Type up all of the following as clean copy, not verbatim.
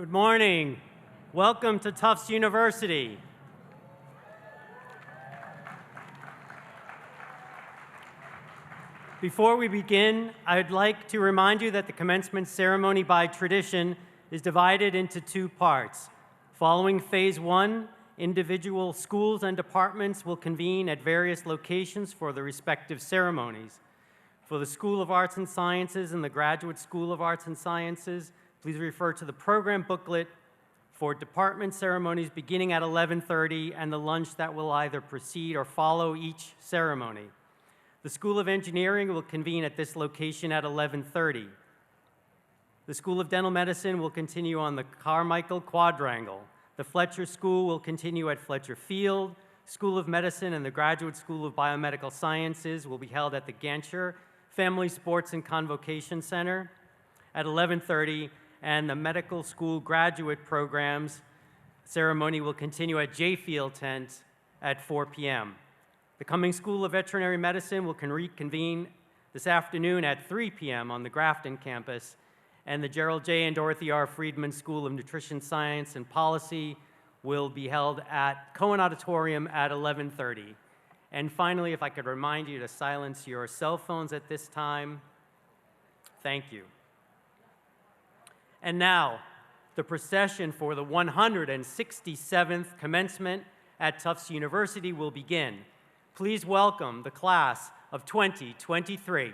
Good morning. Welcome to Tufts University. Before we begin, I'd like to remind you that the commencement ceremony by tradition is divided into two parts. Following Phase I, individual schools and departments will convene at various locations for the respective ceremonies. For the School of Arts and Sciences and the Graduate School of Arts and Sciences, please refer to the program booklet for department ceremonies beginning at 11:30 and the lunch that will either precede or follow each ceremony. The School of Engineering will convene at this location at 11:30. The School of Dental Medicine will continue on the Carmichael Quadrangle. The Fletcher School will continue at Fletcher Field. School of Medicine and the Graduate School of Biomedical Sciences will be held at the Gancher Family Sports and Convocation Center at 11:30, and the Medical School Graduate Programs ceremony will continue at J Field Tent at 4 p.m. The Cummings School of Veterinary Medicine will reconvene this afternoon at 3 p.m. on the Grafton campus, and the Gerald J. and Dorothy R. Friedman School of Nutrition Science and Policy will be held at Cohen Auditorium at 11:30. And finally, if I could remind you to silence your cell phones at this time. Thank you. And now, the procession for the 167th commencement at Tufts University will begin. Please welcome the class of 2023.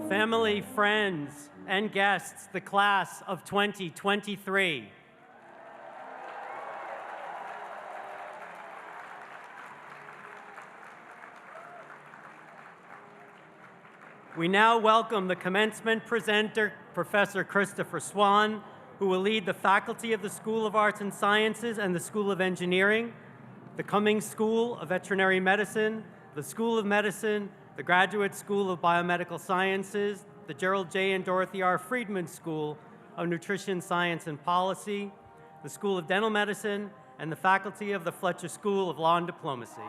family, friends, and guests, the class of 2023. We now welcome the commencement presenter, Professor Christopher Swan, who will lead the faculty of the School of Arts and Sciences and the School of Engineering, the Cummings School of Veterinary Medicine, the School of Medicine, the Graduate School of Biomedical Sciences, the Gerald J. and Dorothy R. Friedman School of Nutrition Science and Policy, the School of Dental Medicine, and the faculty of the Fletcher School of Law and Diplomacy.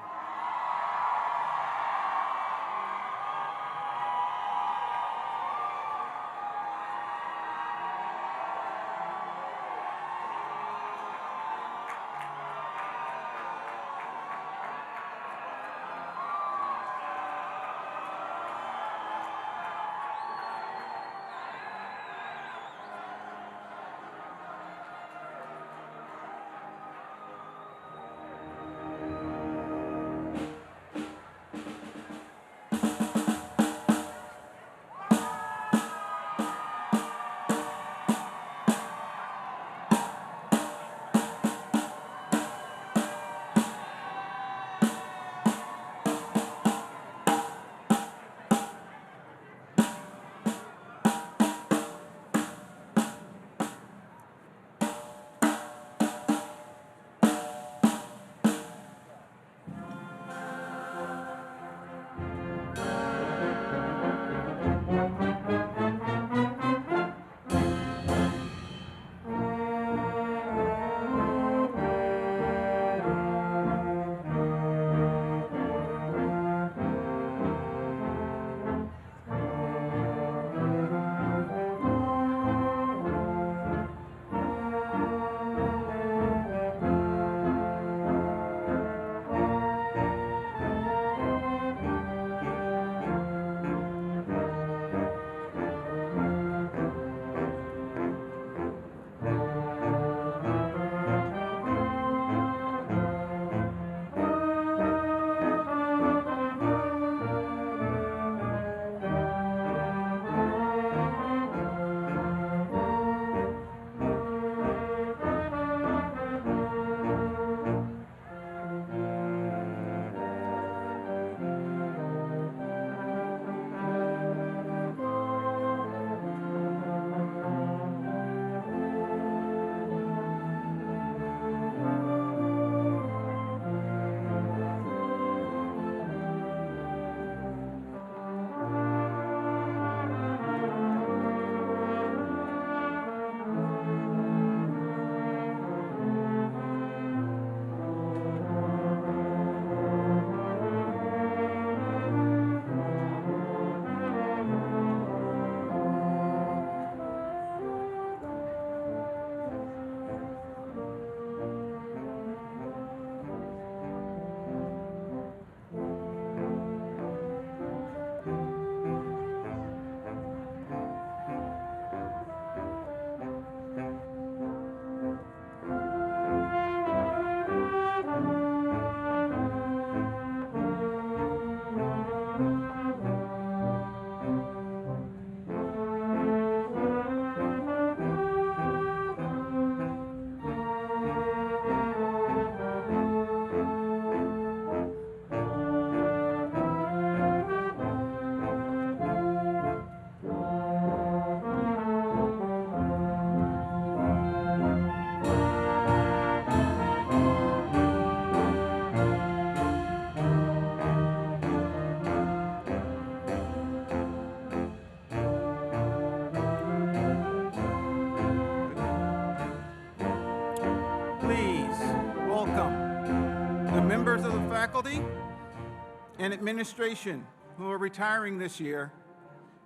Members of the faculty and administration who are retiring this year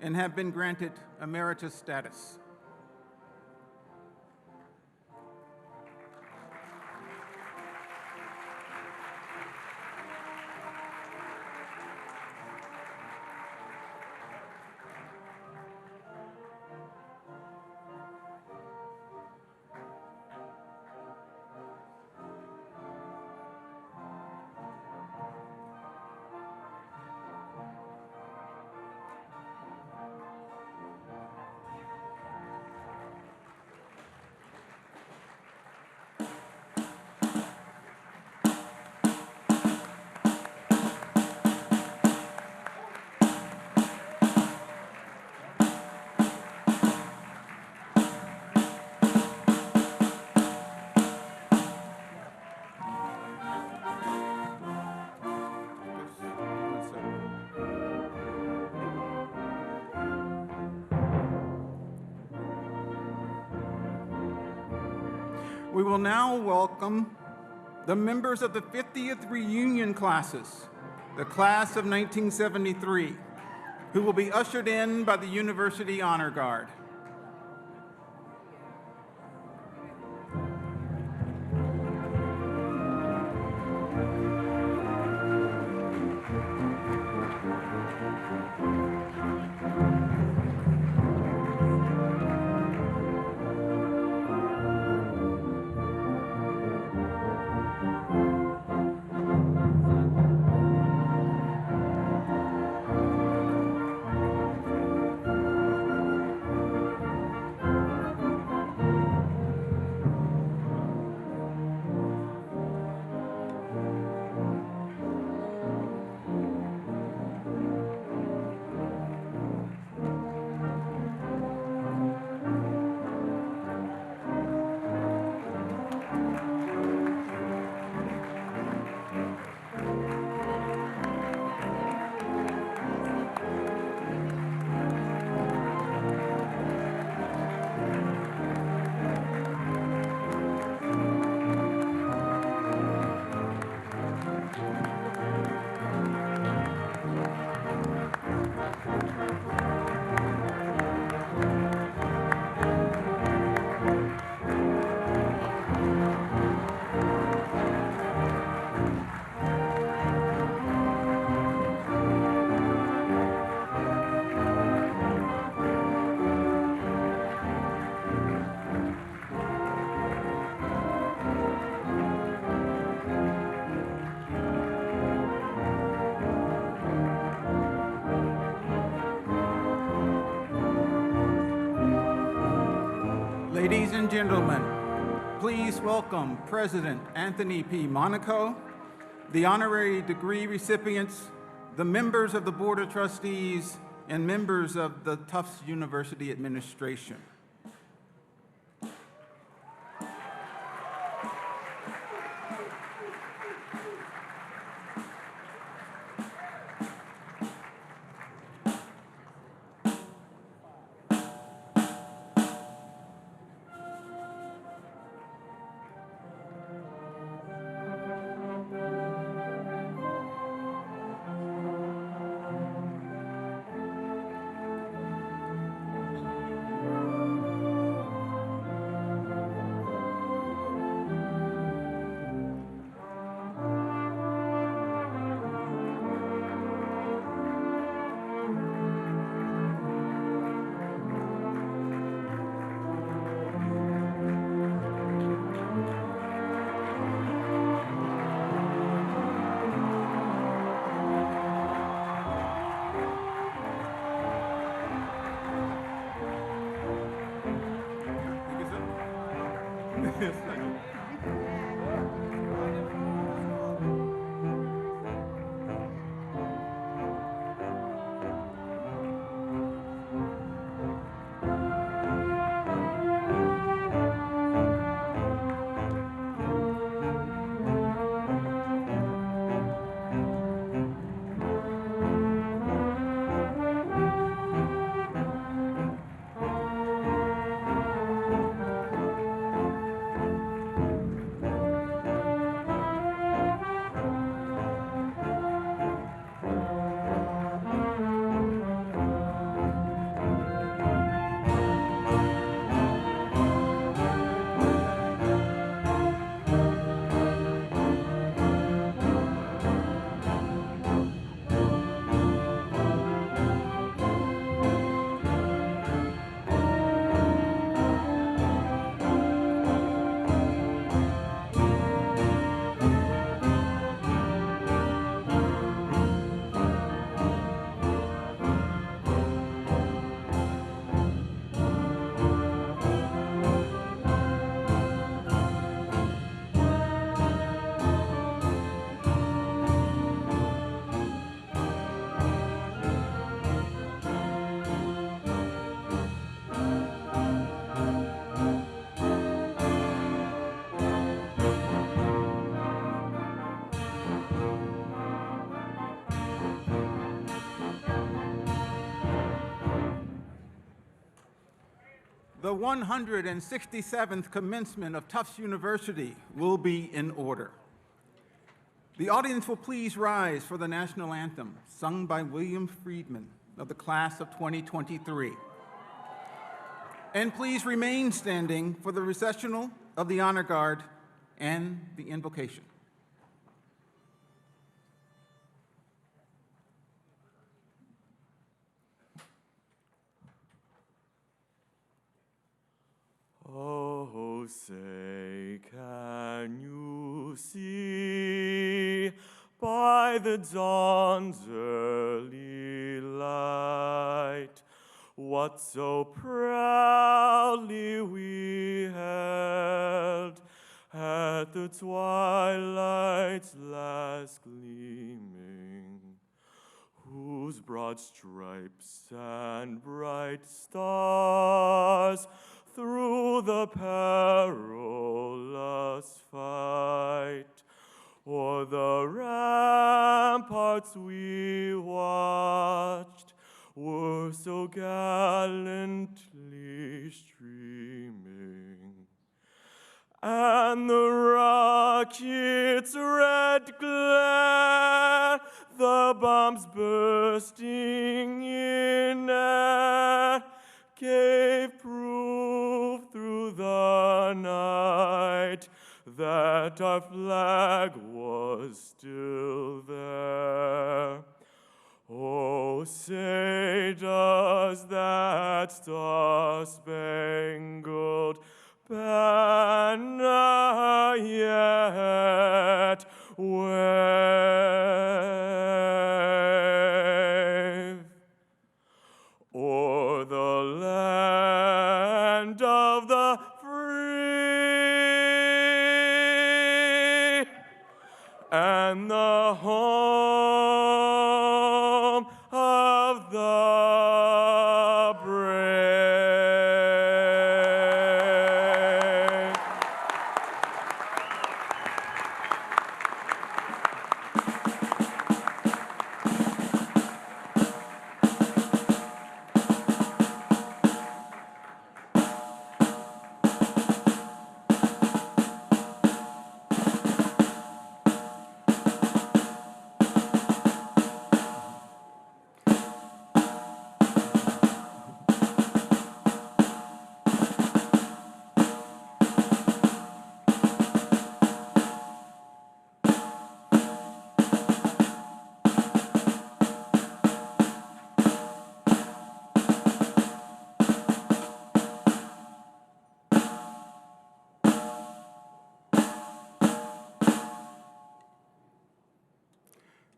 and have been granted emeritus status. We will now welcome the members of the 50th reunion classes, the class of 1973, who will be ushered in by the University Honor Guard. Ladies and gentlemen, please welcome President Anthony P. Monaco, the honorary degree recipients, the members of the Board of Trustees, and members of the Tufts University administration. The 167th commencement of Tufts University will be in order. The audience will please rise for the national anthem, sung by William Friedman of the class of 2023. And please remain standing for the recessional of the honor guard and the invocation. Oh, say, can you see by the dawn's early light what so proudly we held at the twilight's last gleaming, whose broad stripes and bright stars through the perilous fight o'er the ramparts we watched were so gallantly streaming, and the rocket's red glare, the bombs bursting in air, gave proof through the night that our flag was still there. Oh, say, does that star-spangled banner yet wave o'er the land of the free and the home of the brave?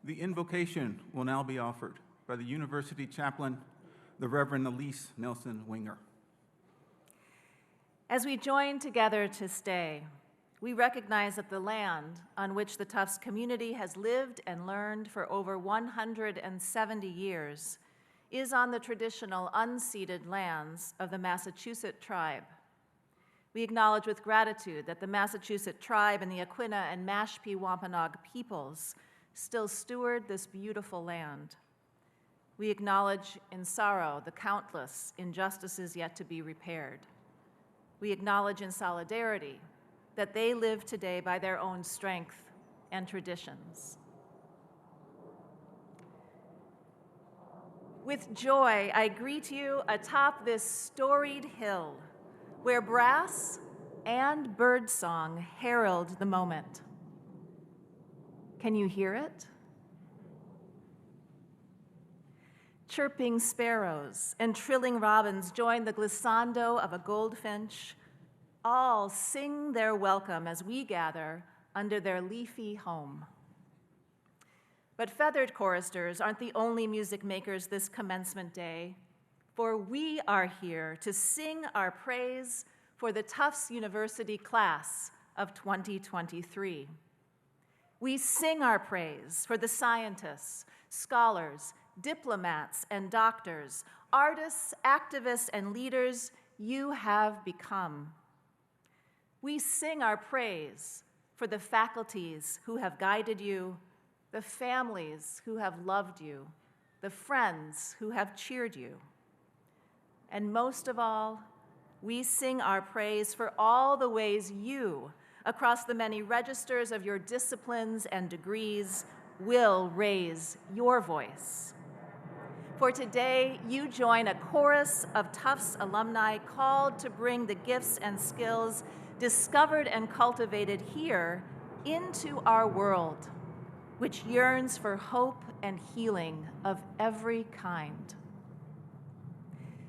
The invocation will now be offered by the University Chaplain, the Reverend Elise Nelson Winger. As we join together to stay, we recognize that the land on which the Tufts community has lived and learned for over 170 years is on the traditional unceded lands of the Massachusetts tribe. We acknowledge with gratitude that the Massachusetts tribe and the Aquinnah and Mashpee Wampanoag peoples still steward this beautiful land. We acknowledge in sorrow the countless injustices yet to be repaired. We acknowledge in solidarity that they live today by their own strength and traditions. With joy, I greet you atop this storied hill where brass and birdsong herald the moment. Can you hear it? Chirping sparrows and trilling robins join the glissando of a goldfinch. All sing their welcome as we gather under their leafy home. But feathered choristers aren't the only music makers this commencement day, for we are here to sing our praise for the Tufts University class of 2023. We sing our praise for the scientists, scholars, diplomats, and doctors, artists, activists, and leaders you have become. We sing our praise for the faculties who have guided you, the families who have loved you, the friends who have cheered you. And most of all, we sing our praise for all the ways you, across the many registers of your disciplines and degrees, will raise your voice. For today, you join a chorus of Tufts alumni called to bring the gifts and skills discovered and cultivated here into our world, which yearns for hope and healing of every kind.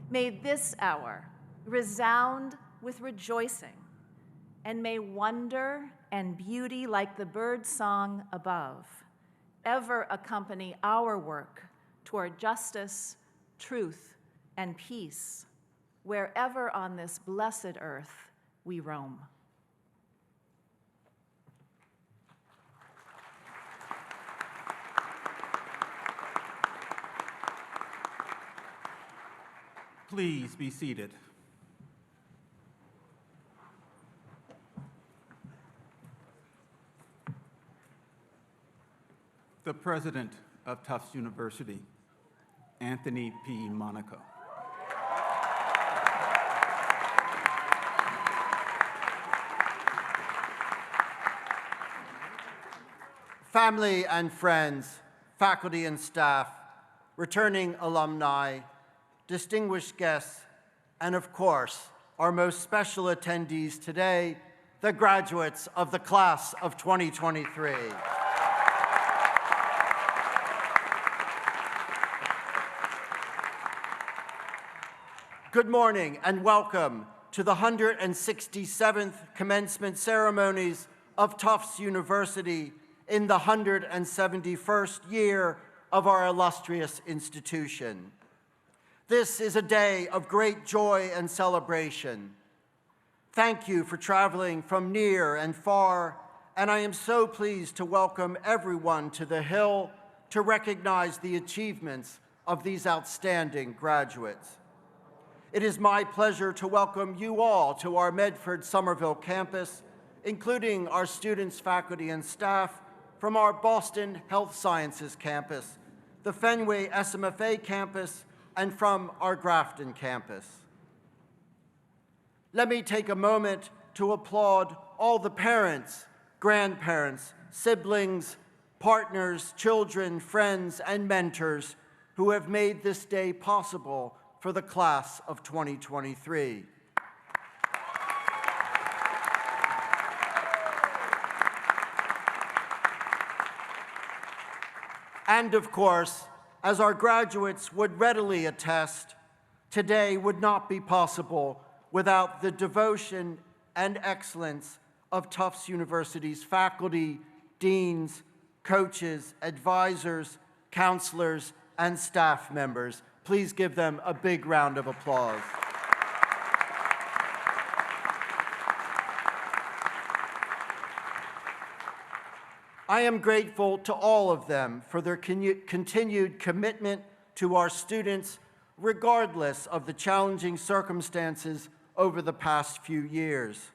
May this hour resound with rejoicing, and may wonder and beauty like the bird song above ever accompany our work toward justice, truth, and peace, wherever on this blessed earth we roam. Please be seated. The President of Tufts University, Anthony P. Monaco. Family and friends, faculty and staff, returning alumni, distinguished guests, and of course, our most special attendees today, the graduates of the class of 2023. Good morning and welcome to the 167th commencement ceremonies of Tufts University in the 171st year of our illustrious institution. This is a day of great joy and celebration. Thank you for traveling from near and far, and I am so pleased to welcome everyone to the Hill to recognize the achievements of these outstanding graduates. It is my pleasure to welcome you all to our Medford Somerville campus, including our students, faculty, and staff from our Boston Health Sciences campus, the Fenway SMFA campus, and from our Grafton campus. Let me take a moment to applaud all the parents, grandparents, siblings, partners, children, friends, and mentors who have made this day possible for the class of 2023. And of course, as our graduates would readily attest, today would not be possible without the devotion and excellence of Tufts University's faculty, deans, coaches, advisors, counselors, and staff members. Please give them a big round of applause. I am grateful to all of them for their continued commitment to our students, regardless of the challenging circumstances over the past few years.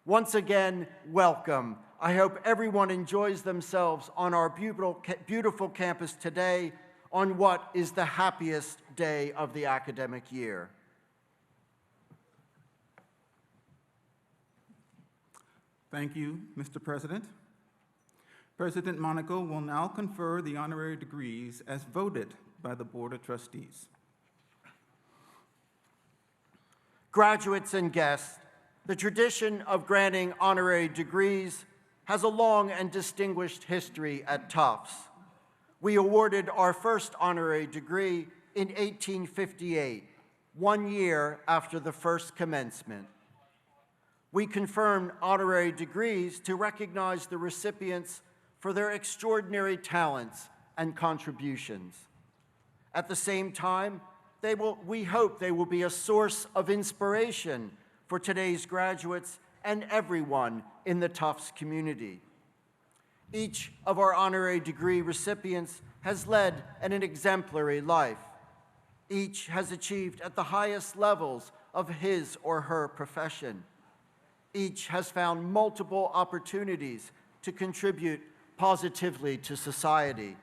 Once again, welcome. I hope everyone enjoys themselves on our beautiful campus today on what is the happiest day of the academic year. Thank you, Mr. President. President Monaco will now confer the honorary degrees as voted by the Board of Trustees. Graduates and guests, the tradition of granting honorary degrees has a long and distinguished history at Tufts. We awarded our first honorary degree in 1858, 1 year after the first commencement. We confirmed honorary degrees to recognize the recipients for their extraordinary talents and contributions. At the same time, we hope they will be a source of inspiration for today's graduates and everyone in the Tufts community. Each of our honorary degree recipients has led an exemplary life. Each has achieved at the highest levels of his or her profession. Each has found multiple opportunities to contribute positively to society.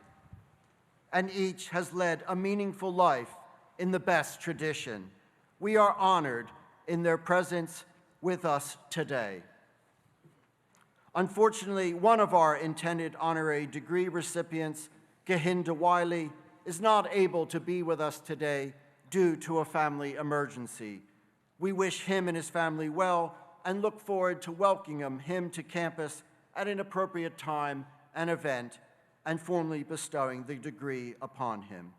And each has led a meaningful life in the best tradition. We are honored in their presence with us today. Unfortunately, one of our intended honorary degree recipients, Gahinda Wiley, is not able to be with us today due to a family emergency. We wish him and his family well and look forward to welcoming him to campus at an appropriate time and event and formally bestowing the degree upon him.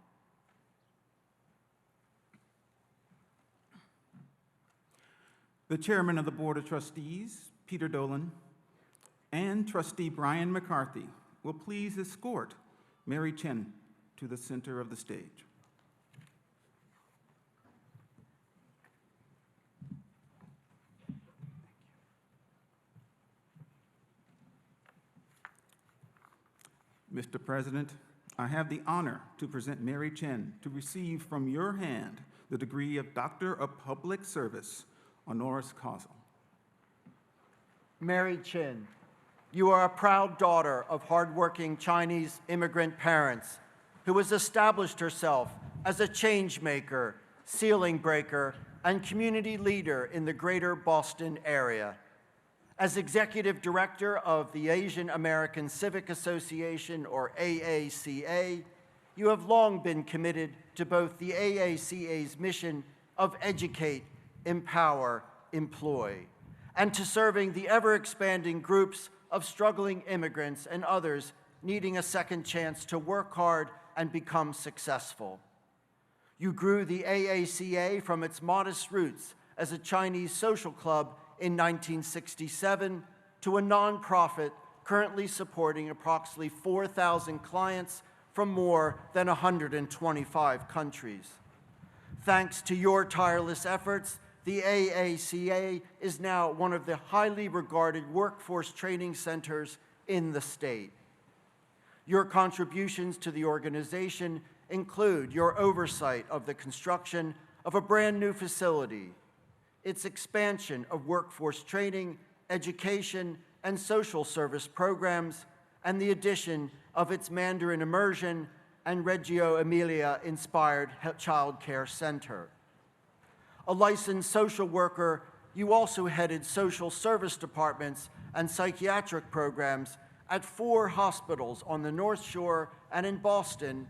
The Chairman of the Board of Trustees, Peter Dolan, and Trustee Brian McCarthy will please escort Mary Chen to the center of the stage. Mr. President, I have the honor to present Mary Chen to receive from your hand the degree of Doctor of Public Service, honoris causa. Mary Chen, you are a proud daughter of hardworking Chinese immigrant parents who has established herself as a change maker, ceiling breaker, and community leader in the greater Boston area. As executive director of the Asian American Civic Association, or AACA, you have long been committed to both the AACA's mission of educate, empower, employ, and to serving the ever-expanding groups of struggling immigrants and others needing a second chance to work hard and become successful. You grew the AACA from its modest roots as a Chinese social club in 1967 to a nonprofit currently supporting approximately 4,000 clients from more than 125 countries. Thanks to your tireless efforts, the AACA is now one of the highly regarded workforce training centers in the state. Your contributions to the organization include your oversight of the construction of a brand new facility, its expansion of workforce training, education, and social service programs, and the addition of its Mandarin immersion and Reggio Emilia-inspired child care center. A licensed social worker, you also headed social service departments and psychiatric programs at 4 hospitals on the North Shore and in Boston,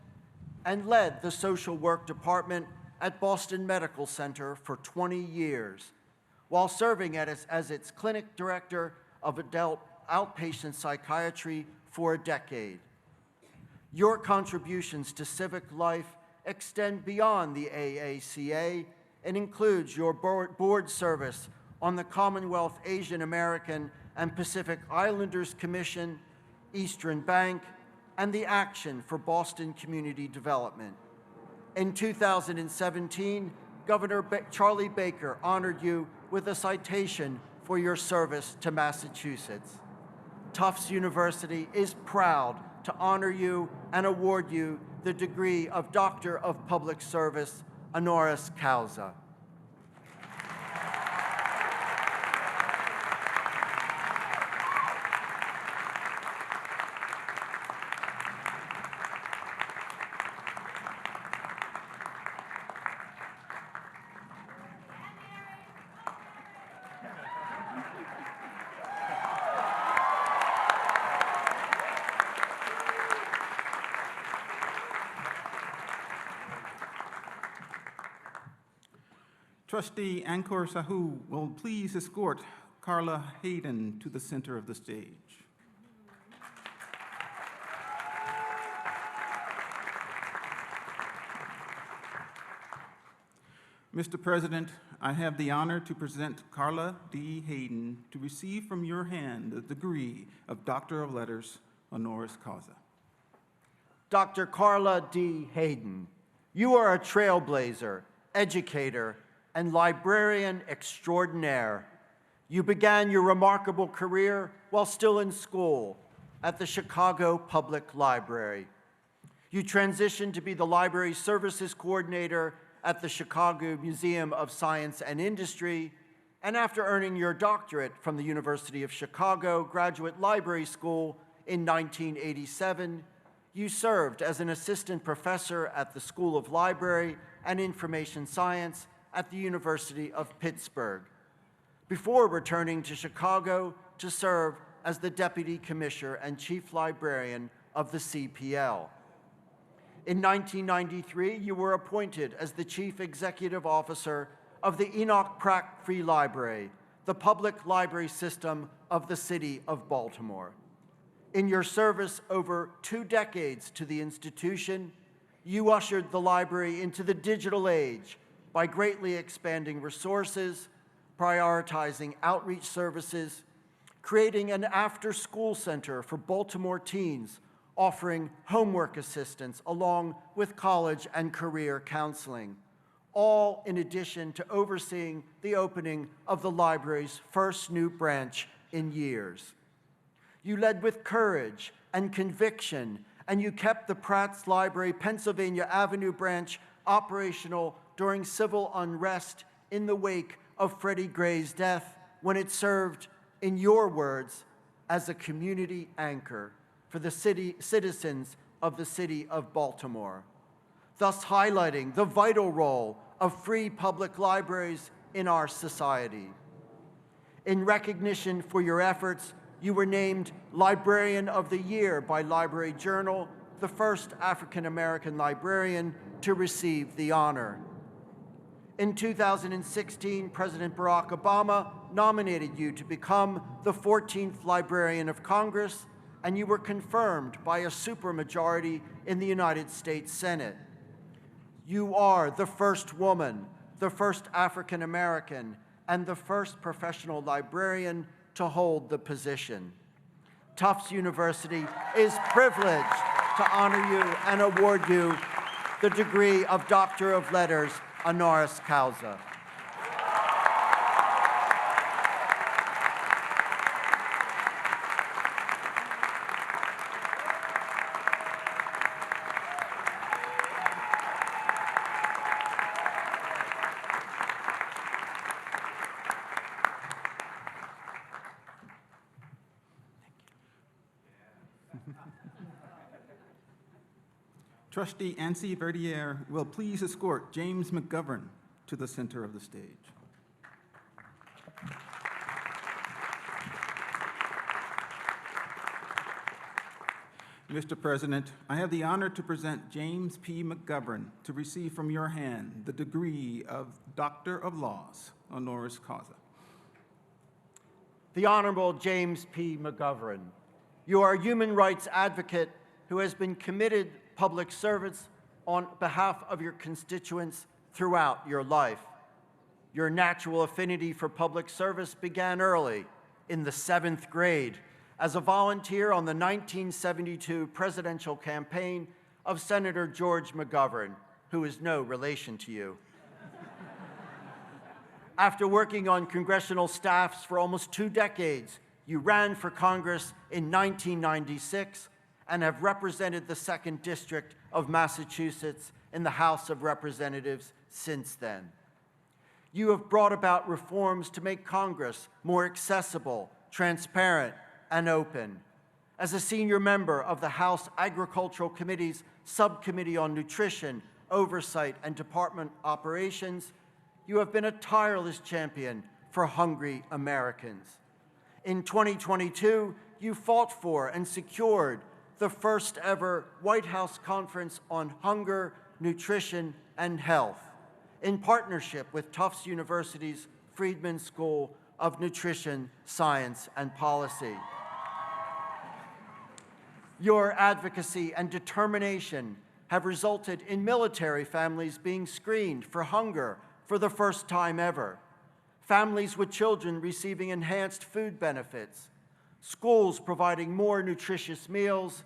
and led the social work department at Boston Medical Center for 20 years, while serving as its clinic director of adult outpatient psychiatry for a decade. Your contributions to civic life extend beyond the AACA and includes your board service on the Commonwealth Asian American and Pacific Islanders Commission, Eastern Bank, and the Action for Boston Community Development. In 2017, Governor Charlie Baker honored you with a citation for your service to Massachusetts. Tufts University is proud to honor you and award you the degree of Doctor of Public Service, honoris causa. Trustee Ankur Sahu will please escort Carla Hayden to the center of the stage. Mr. President, I have the honor to present Carla D. Hayden to receive from your hand the degree of Doctor of Letters, honoris causa. Dr. Carla D. Hayden, you are a trailblazer, educator, and librarian extraordinaire. You began your remarkable career while still in school at the Chicago Public Library. You transitioned to be the library services coordinator at the Chicago Museum of Science and Industry, and after earning your doctorate from the University of Chicago Graduate Library School in 1987, you served as an assistant professor at the School of Library and Information Science at the University of Pittsburgh, before returning to Chicago to serve as the Deputy Commissioner and Chief Librarian of the CPL. In 1993, you were appointed as the Chief Executive Officer of the Enoch Pratt Free Library, the public library system of the City of Baltimore. In your service over 2 decades to the institution, you ushered the library into the digital age by greatly expanding resources, prioritizing outreach services, creating an after-school center for Baltimore teens, offering homework assistance along with college and career counseling, all in addition to overseeing the opening of the library's first new branch in years. You led with courage and conviction, and you kept the Pratt's Library Pennsylvania Avenue branch operational during civil unrest in the wake of Freddie Gray's death, when it served, in your words, as a community anchor for the citizens of the City of Baltimore, thus highlighting the vital role of free public libraries in our society. In recognition for your efforts, you were named Librarian of the Year by Library Journal, the first African-American librarian to receive the honor. In 2016, President Barack Obama nominated you to become the 14th Librarian of Congress, and you were confirmed by a supermajority in the United States Senate. You are the first woman, the first African-American, and the first professional librarian to hold the position. Tufts University is privileged to honor you and award you the degree of Doctor of Letters honoris causa. Trustee Ancy Verdier will please escort James McGovern to the center of the stage. Mr. President, I have the honor to present James P. McGovern to receive from your hand the degree of Doctor of Laws, honoris causa. The Honorable James P. McGovern, you are a human rights advocate who has been committed public service on behalf of your constituents throughout your life. Your natural affinity for public service began early, in the 7th grade, as a volunteer on the 1972 presidential campaign of Senator George McGovern, who is no relation to you. After working on congressional staffs for almost 2 decades, you ran for Congress in 1996 and have represented the 2nd District of Massachusetts in the House of Representatives since then. You have brought about reforms to make Congress more accessible, transparent, and open. As a senior member of the House Agricultural Committee's Subcommittee on Nutrition, Oversight, and Department Operations, you have been a tireless champion for hungry Americans. In 2022, you fought for and secured the first ever White House Conference on Hunger, Nutrition, and Health, in partnership with Tufts University's Friedman School of Nutrition, Science, and Policy. Your advocacy and determination have resulted in military families being screened for hunger for the first time ever, families with children receiving enhanced food benefits, schools providing more nutritious meals,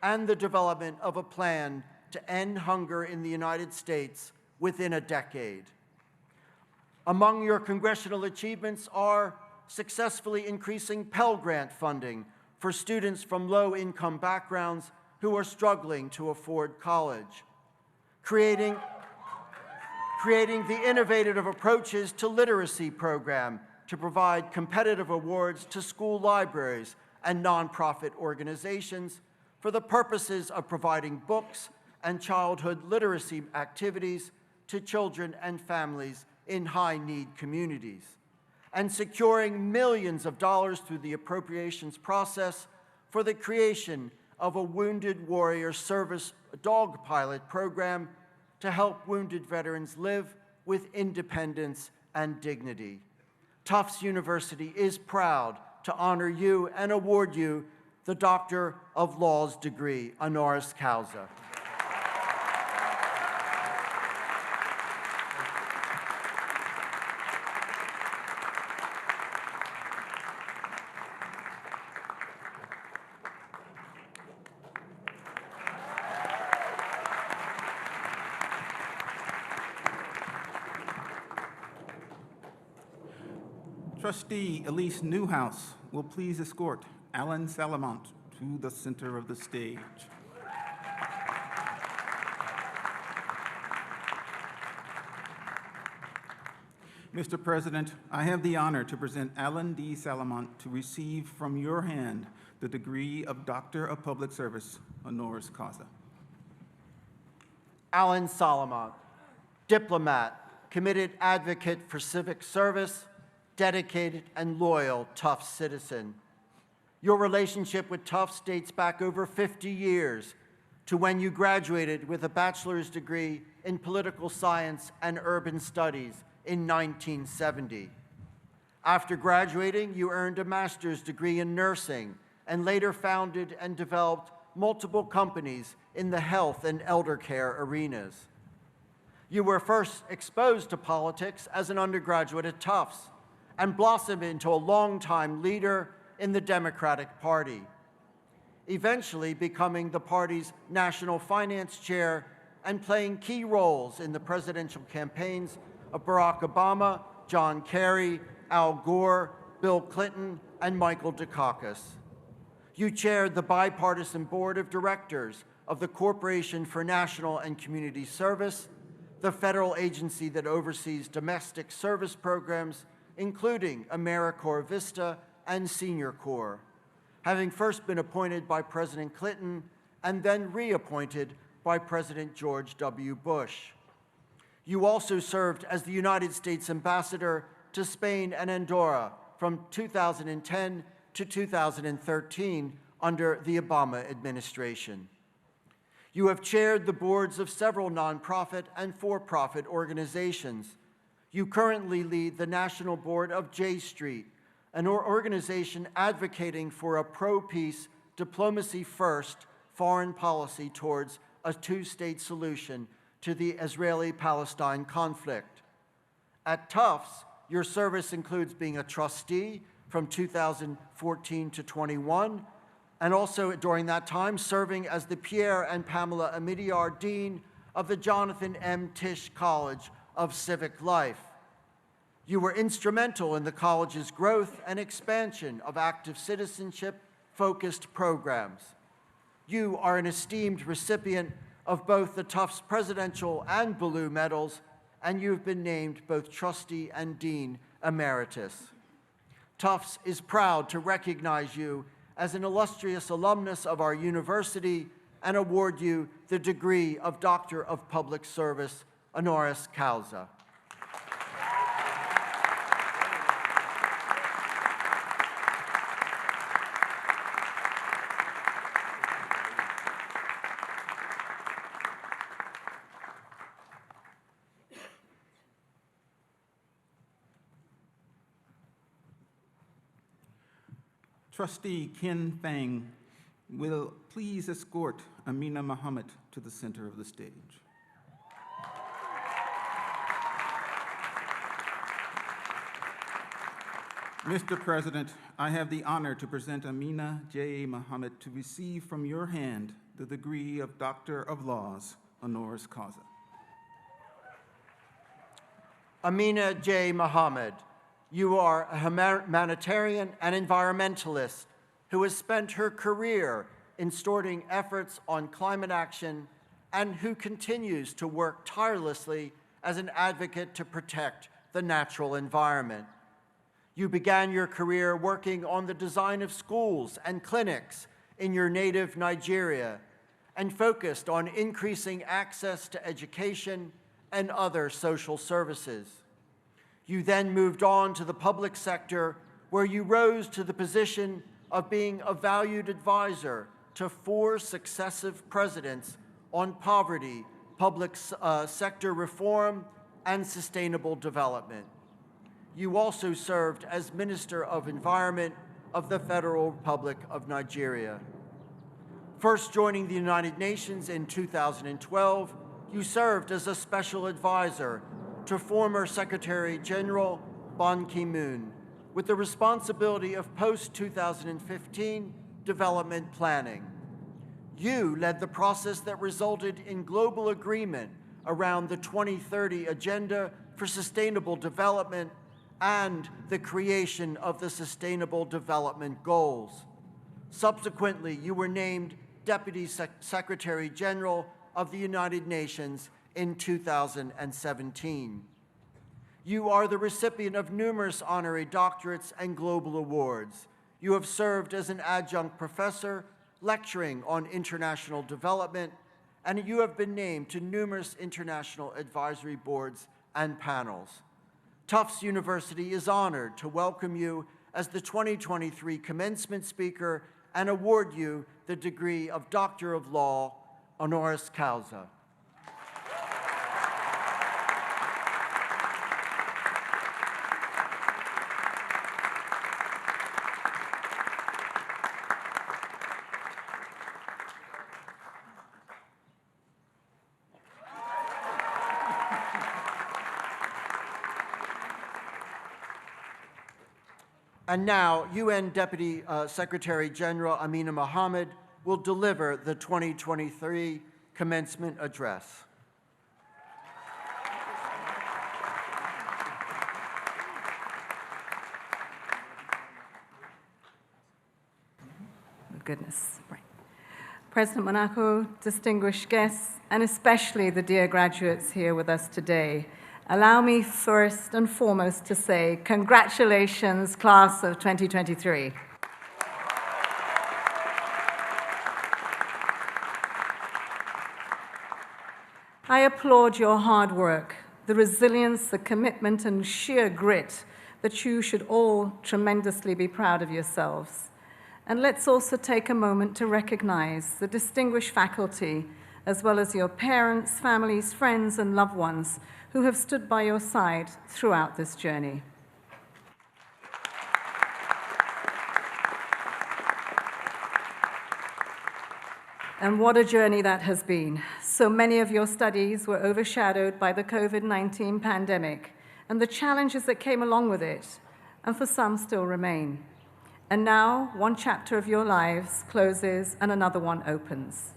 and the development of a plan to end hunger in the United States within a decade. Among your congressional achievements are successfully increasing Pell Grant funding for students from low-income backgrounds who are struggling to afford college, creating the innovative approaches to literacy program to provide competitive awards to school libraries and nonprofit organizations for the purposes of providing books and childhood literacy activities to children and families in high-need communities, and securing millions of dollars through the appropriations process for the creation of a Wounded Warrior Service dog pilot program to help wounded veterans live with independence and dignity. Tufts University is proud to honor you and award you the Doctor of Laws degree, honoris causa. Trustee Elise Newhouse will please escort Alan Salamont to the center of the stage. Mr. President, I have the honor to present Alan D. Salamont to receive from your hand the degree of Doctor of Public Service, honoris causa. Alan Salamont, diplomat, committed advocate for civic service, dedicated and loyal Tufts citizen. Your relationship with Tufts dates back over 50 years to when you graduated with a bachelor's degree in political science and urban studies in 1970. After graduating, you earned a master's degree in nursing and later founded and developed multiple companies in the health and elder care arenas. You were first exposed to politics as an undergraduate at Tufts and blossomed into a longtime leader in the Democratic Party, eventually becoming the party's national finance chair and playing key roles in the presidential campaigns of Barack Obama, John Kerry, Al Gore, Bill Clinton, and Michael Dukakis. You chaired the bipartisan board of directors of the Corporation for National and Community Service, the federal agency that oversees domestic service programs, including AmeriCorps Vista and Senior Corps, having first been appointed by President Clinton and then reappointed by President George W. Bush. You also served as the United States Ambassador to Spain and Andorra from 2010 to 2013 under the Obama administration. You have chaired the boards of several nonprofit and for-profit organizations. You currently lead the national board of J Street, an organization advocating for a pro-peace, diplomacy-first foreign policy towards a two-state solution to the Israeli-Palestine conflict. At Tufts, your service includes being a trustee from 2014 to 21, and also during that time serving as the Pierre and Pamela Amidiar Dean of the Jonathan M. Tisch College of Civic Life. You were instrumental in the college's growth and expansion of active citizenship-focused programs. You are an esteemed recipient of both the Tufts Presidential and Ballou medals, and you've been named both trustee and dean emeritus. Tufts is proud to recognize you as an illustrious alumnus of our university and award you the degree of Doctor of Public Service, honoris causa. Trustee Ken Fang will please escort Amina Muhammad to the center of the stage. Mr. President, I have the honor to present Amina J. Muhammad to receive from your hand the degree of Doctor of Laws, honoris causa. Amina J. Muhammad, you are a humanitarian and environmentalist who has spent her career in stewarding efforts on climate action and who continues to work tirelessly as an advocate to protect the natural environment. You began your career working on the design of schools and clinics in your native Nigeria and focused on increasing access to education and other social services. You then moved on to the public sector, where you rose to the position of being a valued advisor to 4 successive presidents on poverty, public sector reform, and sustainable development. You also served as Minister of Environment of the Federal Republic of Nigeria. First joining the United Nations in 2012, you served as a special advisor to former Secretary General Ban Ki-moon, with the responsibility of post-2015 development planning. You led the process that resulted in global agreement around the 2030 Agenda for Sustainable Development and the creation of the Sustainable Development Goals. Subsequently, you were named Deputy Secretary General of the United Nations in 2017. You are the recipient of numerous honorary doctorates and global awards. You have served as an adjunct professor, lecturing on international development, and you have been named to numerous international advisory boards and panels. Tufts University is honored to welcome you as the 2023 commencement speaker and award you the degree of Doctor of Law, honoris causa. And now, UN Deputy Secretary General Amina Mohammed will deliver the 2023 commencement address. Goodness, right. President Monaco, distinguished guests, and especially the dear graduates here with us today, allow me first and foremost to say congratulations, class of 2023. I applaud your hard work, the resilience, the commitment, and sheer grit that you should all tremendously be proud of yourselves. And let's also take a moment to recognize the distinguished faculty, as well as your parents, families, friends, and loved ones who have stood by your side throughout this journey. And what a journey that has been. So many of your studies were overshadowed by the COVID-19 pandemic and the challenges that came along with it, and for some still remain. And now, one chapter of your lives closes and another one opens.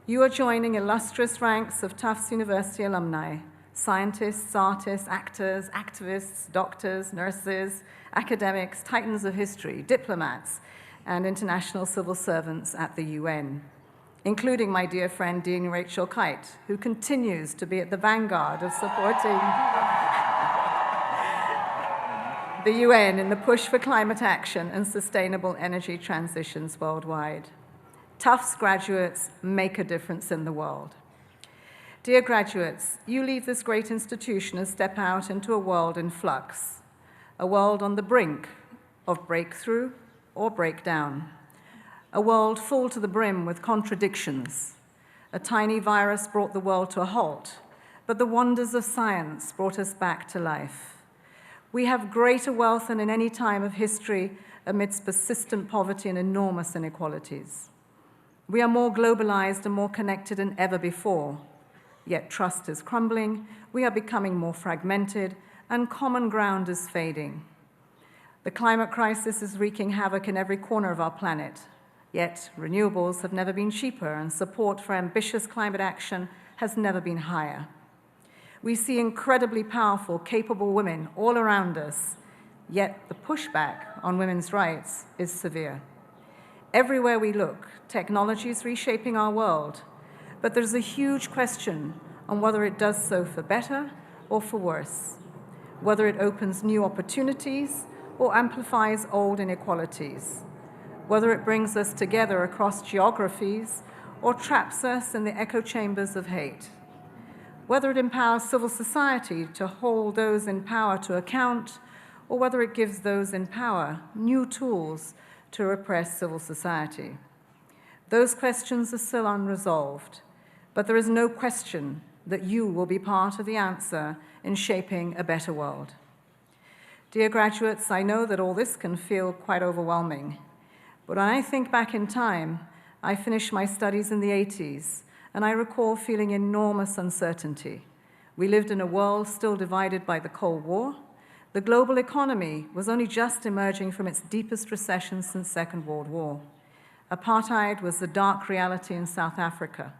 You are joining illustrious ranks of Tufts University alumni, scientists, artists, actors, activists, doctors, nurses, academics, titans of history, diplomats, and international civil servants at the UN, including my dear friend Dean Rachel Kite, who continues to be at the vanguard of supporting the UN in the push for climate action and sustainable energy transitions worldwide. Tufts graduates make a difference in the world. Dear graduates, you leave this great institution and step out into a world in flux, a world on the brink of breakthrough or breakdown, a world full to the brim with contradictions. A tiny virus brought the world to a halt, but the wonders of science brought us back to life. We have greater wealth than in any time of history amidst persistent poverty and enormous inequalities. We are more globalized and more connected than ever before. Yet trust is crumbling, we are becoming more fragmented, and common ground is fading. The climate crisis is wreaking havoc in every corner of our planet. Yet renewables have never been cheaper, and support for ambitious climate action has never been higher. We see incredibly powerful, capable women all around us, yet the pushback on women's rights is severe. Everywhere we look, technology is reshaping our world, but there's a huge question on whether it does so for better or for worse, whether it opens new opportunities or amplifies old inequalities, whether it brings us together across geographies or traps us in the echo chambers of hate. whether it empowers civil society to hold those in power to account, or whether it gives those in power new tools to repress civil society. Those questions are still unresolved, but there is no question that you will be part of the answer in shaping a better world. Dear graduates, I know that all this can feel quite overwhelming, but when I think back in time, I finished my studies in the 80s, and I recall feeling enormous uncertainty. We lived in a world still divided by the Cold War. The global economy was only just emerging from its deepest recession since Second World War. Apartheid was the dark reality in South Africa,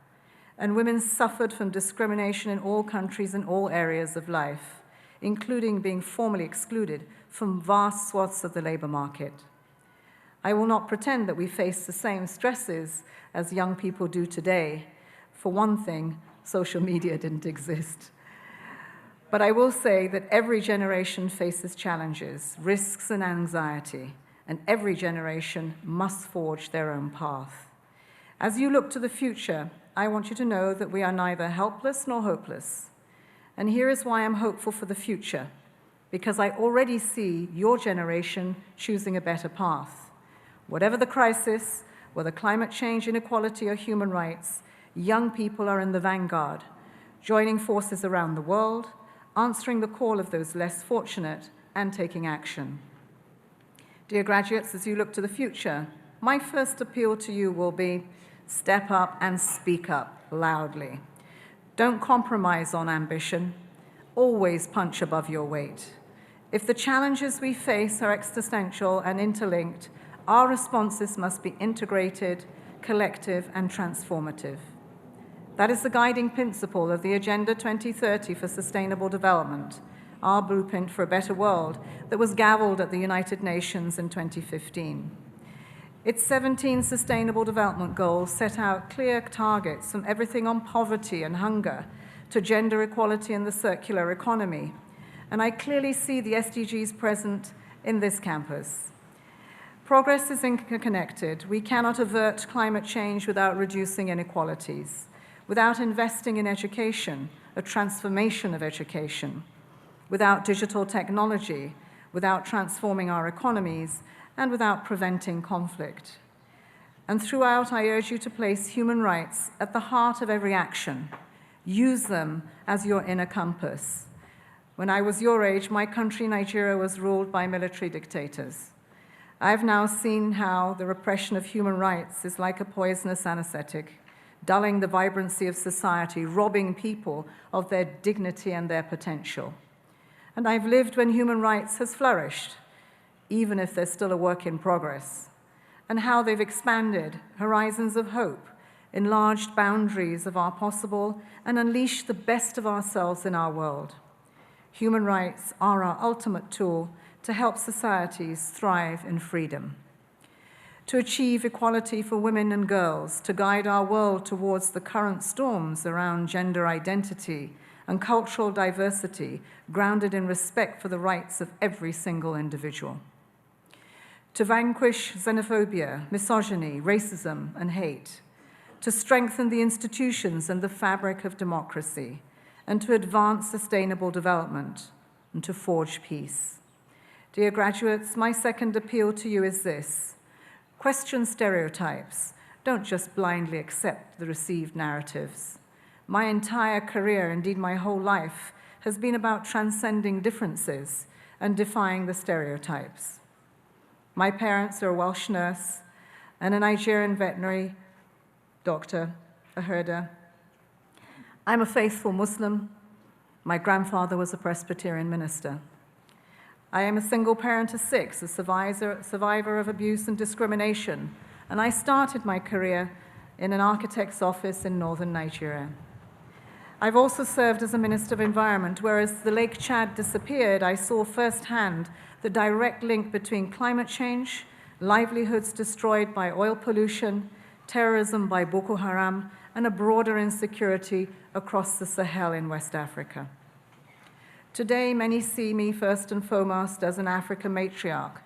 and women suffered from discrimination in all countries and all areas of life, including being formally excluded from vast swaths of the labor market. I will not pretend that we face the same stresses as young people do today. For one thing, social media didn't exist. But I will say that every generation faces challenges, risks, and anxiety, and every generation must forge their own path. As you look to the future, I want you to know that we are neither helpless nor hopeless. And here is why I'm hopeful for the future, because I already see your generation choosing a better path. Whatever the crisis, whether climate change, inequality, or human rights, young people are in the vanguard, joining forces around the world, answering the call of those less fortunate, and taking action. Dear graduates, as you look to the future, my first appeal to you will be step up and speak up loudly. Don't compromise on ambition. Always punch above your weight. If the challenges we face are existential and interlinked, our responses must be integrated, collective, and transformative. That is the guiding principle of the Agenda 2030 for Sustainable Development, our blueprint for a better world that was gavelled at the United Nations in 2015. Its 17 Sustainable Development Goals set out clear targets from everything on poverty and hunger to gender equality and the circular economy. And I clearly see the SDGs present in this campus. Progress is interconnected. We cannot avert climate change without reducing inequalities, without investing in education, a transformation of education, without digital technology, without transforming our economies, and without preventing conflict. And throughout, I urge you to place human rights at the heart of every action. Use them as your inner compass. When I was your age, my country, Nigeria, was ruled by military dictators. I've now seen how the repression of human rights is like a poisonous anesthetic, dulling the vibrancy of society, robbing people of their dignity and their potential. And I've lived when human rights has flourished, even if they're still a work in progress, and how they've expanded horizons of hope, enlarged boundaries of our possible, and unleashed the best of ourselves in our world. Human rights are our ultimate tool to help societies thrive in freedom, to achieve equality for women and girls, to guide our world towards the current storms around gender identity and cultural diversity, grounded in respect for the rights of every single individual, to vanquish xenophobia, misogyny, racism, and hate, to strengthen the institutions and the fabric of democracy, and to advance sustainable development, and to forge peace. Dear graduates, my second appeal to you is this: question stereotypes. Don't just blindly accept the received narratives. My entire career, indeed my whole life, has been about transcending differences and defying the stereotypes. My parents are a Welsh nurse and a Nigerian veterinary doctor, a herder. I'm a faithful Muslim. My grandfather was a Presbyterian minister. I am a single parent of 6, a survivor of abuse and discrimination, and I started my career in an architect's office in northern Nigeria. I've also served as a Minister of Environment, where as the Lake Chad disappeared, I saw firsthand the direct link between climate change, livelihoods destroyed by oil pollution, terrorism by Boko Haram, and a broader insecurity across the Sahel in West Africa. Today, many see me first and foremost as an African matriarch,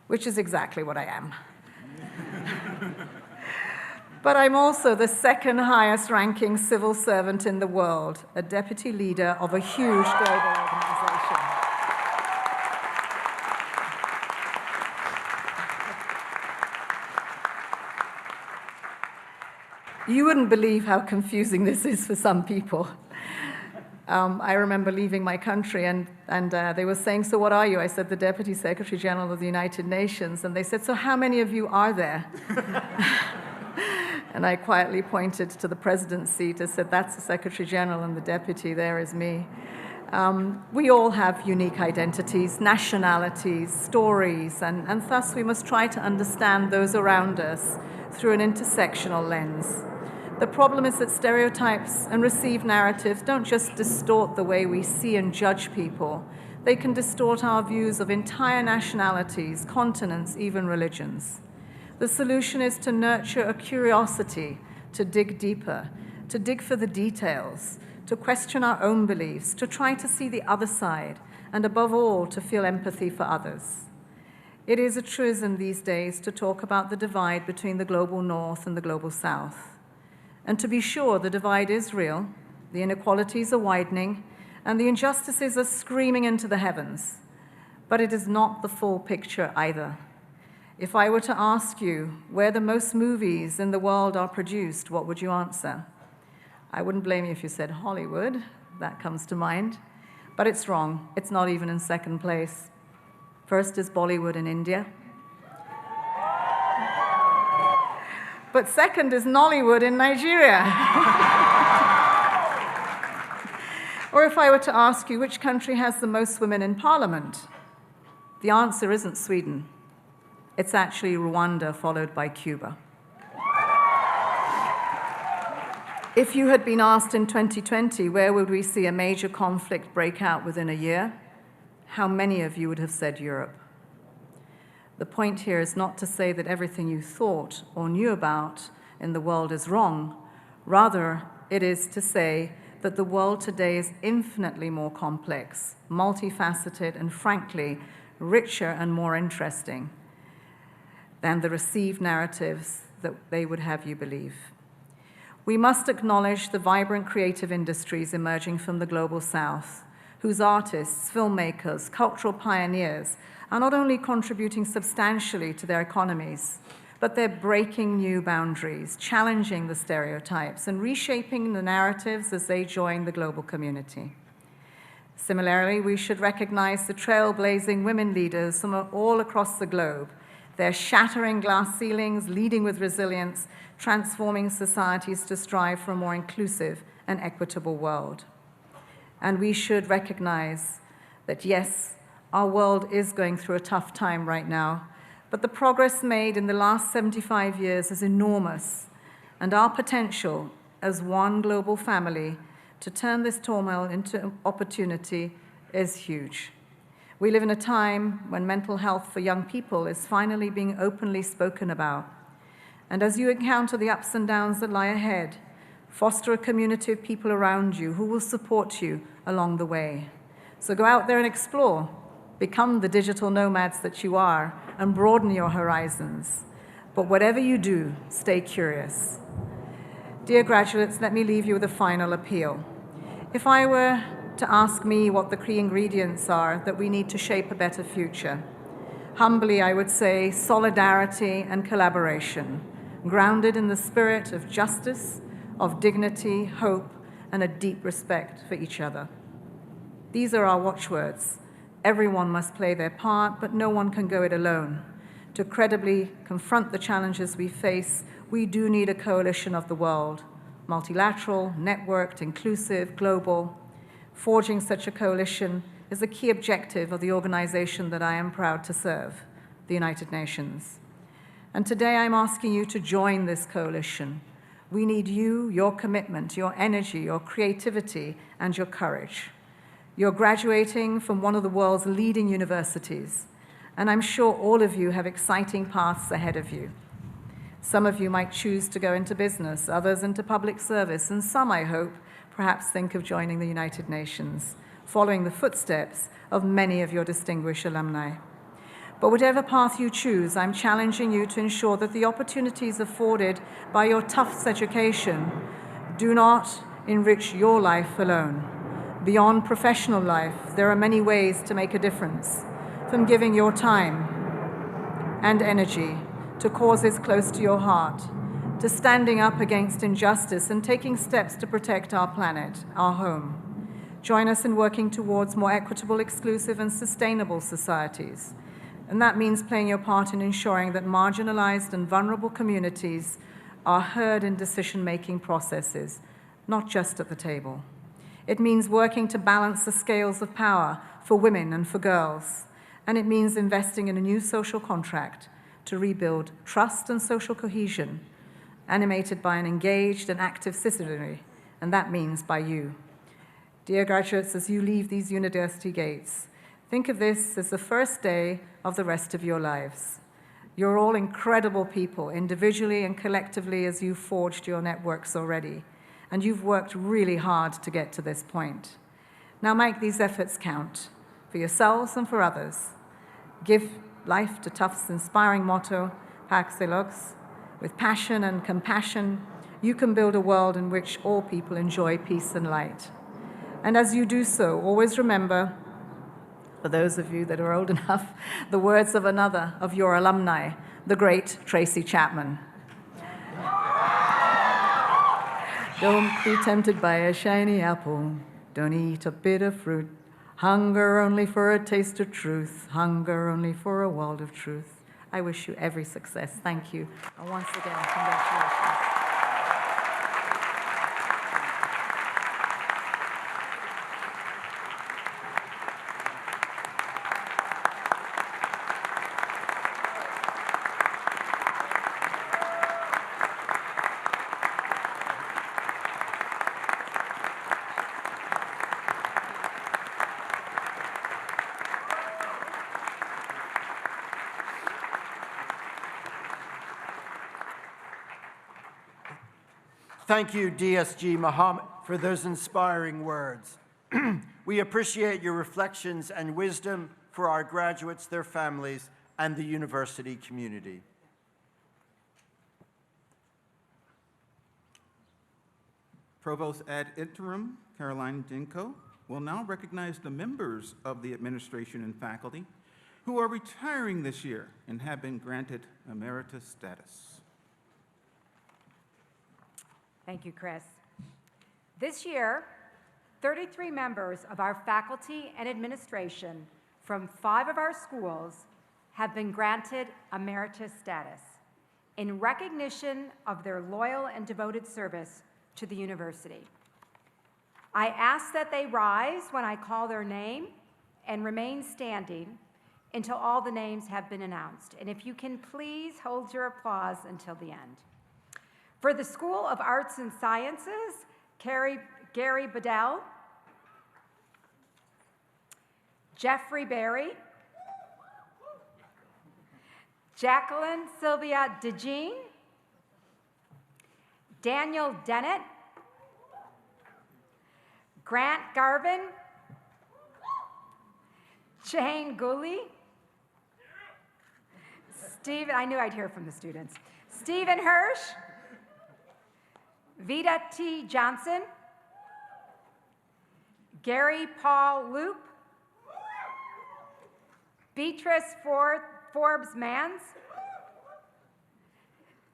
which is exactly what I am. But I'm also the second highest ranking civil servant in the world, a deputy leader of a huge global organization. You wouldn't believe how confusing this is for some people. I remember leaving my country, and they were saying, so what are you? I said, the Deputy Secretary General of the United Nations. And they said, so how many of you are there? And I quietly pointed to the president's seat and said, that's the Secretary General, and the deputy there is me. We all have unique identities, nationalities, stories, and thus we must try to understand those around us through an intersectional lens. The problem is that stereotypes and received narratives don't just distort the way we see and judge people. They can distort our views of entire nationalities, continents, even religions. The solution is to nurture a curiosity, to dig deeper, to dig for the details, to question our own beliefs, to try to see the other side, and above all, to feel empathy for others. It is a truism these days to talk about the divide between the global north and the global south. And to be sure, the divide is real, the inequalities are widening, and the injustices are screaming into the heavens. But it is not the full picture either. If I were to ask you where the most movies in the world are produced, what would you answer? I wouldn't blame you if you said Hollywood. That comes to mind. But it's wrong. It's not even in second place. First is Bollywood in India. But second is Nollywood in Nigeria. Or if I were to ask you which country has the most women in parliament, the answer isn't Sweden. It's actually Rwanda, followed by Cuba. If you had been asked in 2020 where would we see a major conflict break out within a year, how many of you would have said Europe? The point here is not to say that everything you thought or knew about in the world is wrong. Rather, it is to say that the world today is infinitely more complex, multifaceted, and frankly, richer and more interesting than the received narratives that they would have you believe. We must acknowledge the vibrant creative industries emerging from the global south, whose artists, filmmakers, cultural pioneers are not only contributing substantially to their economies, but they're breaking new boundaries, challenging the stereotypes, and reshaping the narratives as they join the global community. Similarly, we should recognize the trailblazing women leaders from all across the globe. They're shattering glass ceilings, leading with resilience, transforming societies to strive for a more inclusive and equitable world. And we should recognize that, yes, our world is going through a tough time right now, but the progress made in the last 75 years is enormous, and our potential as one global family to turn this turmoil into opportunity is huge. We live in a time when mental health for young people is finally being openly spoken about. And as you encounter the ups and downs that lie ahead, foster a community of people around you who will support you along the way. So go out there and explore. Become the digital nomads that you are and broaden your horizons. But whatever you do, stay curious. Dear graduates, let me leave you with a final appeal. If I were to ask me what the key ingredients are that we need to shape a better future, humbly I would say solidarity and collaboration, grounded in the spirit of justice, of dignity, hope, and a deep respect for each other. These are our watchwords. Everyone must play their part, but no one can go it alone. To credibly confront the challenges we face, we do need a coalition of the world, multilateral, networked, inclusive, global. Forging such a coalition is a key objective of the organization that I am proud to serve, the United Nations. And today I'm asking you to join this coalition. We need you, your commitment, your energy, your creativity, and your courage. You're graduating from one of the world's leading universities, and I'm sure all of you have exciting paths ahead of you. Some of you might choose to go into business, others into public service, and some, I hope, perhaps think of joining the United Nations, following the footsteps of many of your distinguished alumni. But whatever path you choose, I'm challenging you to ensure that the opportunities afforded by your Tufts education do not enrich your life alone. Beyond professional life, there are many ways to make a difference, from giving your time and energy to causes close to your heart, to standing up against injustice and taking steps to protect our planet, our home. Join us in working towards more equitable, exclusive, and sustainable societies. And that means playing your part in ensuring that marginalized and vulnerable communities are heard in decision-making processes, not just at the table. It means working to balance the scales of power for women and for girls. And it means investing in a new social contract to rebuild trust and social cohesion, animated by an engaged and active citizenry, and that means by you. Dear graduates, as you leave these university gates, think of this as the first day of the rest of your lives. You're all incredible people, individually and collectively, as you've forged your networks already, and you've worked really hard to get to this point. Now make these efforts count, for yourselves and for others. Give life to Tufts' inspiring motto, Pax et Lux. With passion and compassion, you can build a world in which all people enjoy peace and light. And as you do so, always remember, for those of you that are old enough, the words of another of your alumni, the great Tracy Chapman. Don't be tempted by a shiny apple. Don't eat a bit of fruit. Hunger only for a taste of truth. Hunger only for a world of truth. I wish you every success. Thank you. And once again, congratulations. Thank you, DSG Muhammad, for those inspiring words. We appreciate your reflections and wisdom for our graduates, their families, and the university community. Provost ad interim Caroline Dinko will now recognize the members of the administration and faculty who are retiring this year and have been granted emeritus status. Thank you, Chris. This year, 33 members of our faculty and administration from 5 of our schools have been granted emeritus status in recognition of their loyal and devoted service to the university. I ask that they rise when I call their name and remain standing until all the names have been announced. And if you can please hold your applause until the end. For the School of Arts and Sciences, Gary Bedell, Jeffrey Berry, Jacqueline Sylvia DeJean, Daniel Dennett, Grant Garvin, Jane Gooley, I knew I'd hear from the students, Stephen Hirsch, Vida T. Johnson, Gary Paul Loop, Beatrice Forbes Mans,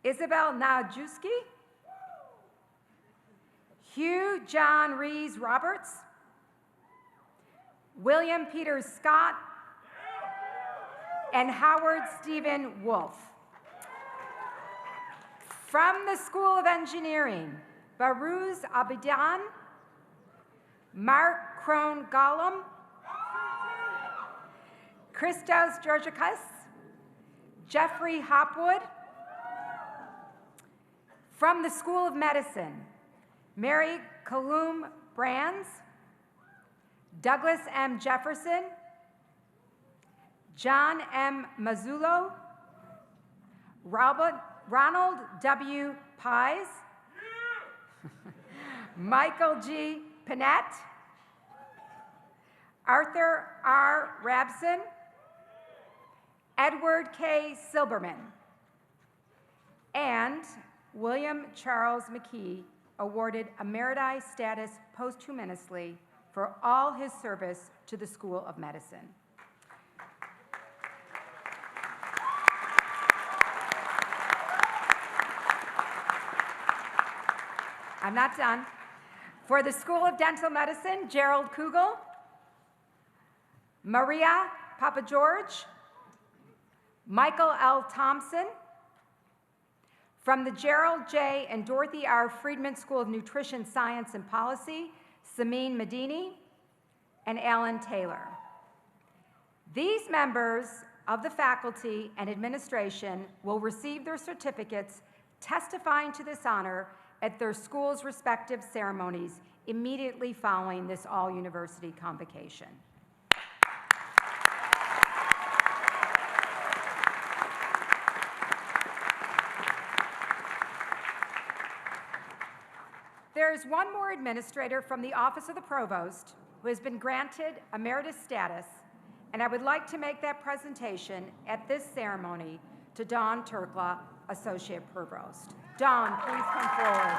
Isabel Najewski, Hugh John Rees Roberts, William Peters Scott, and Howard Stephen Wolf. From the School of Engineering, Baruz Abidan, Mark Krohn Gollum, Christos Georgikas, Jeffrey Hopwood. From the School of Medicine, Mary Kalum Brands, Douglas M. Jefferson, John M. Mazzullo, Ronald W. Pies, Michael G. Panett, Arthur R. Rabson, Edward K. Silberman, and William Charles McKee, awarded emeriti status posthumously for all his service to the School of Medicine. I'm not done. For the School of Dental Medicine, Gerald Kugel, Maria Papageorge, Michael L. Thompson. From the Gerald J. and Dorothy R. Friedman School of Nutrition Science and Policy, Samin Medini and Alan Taylor. These members of the faculty and administration will receive their certificates testifying to this honor at their school's respective ceremonies immediately following this all-university convocation. There is one more administrator from the Office of the Provost who has been granted emeritus status, and I would like to make that presentation at this ceremony to Dawn Turkla, Associate Provost. Dawn, please come forward.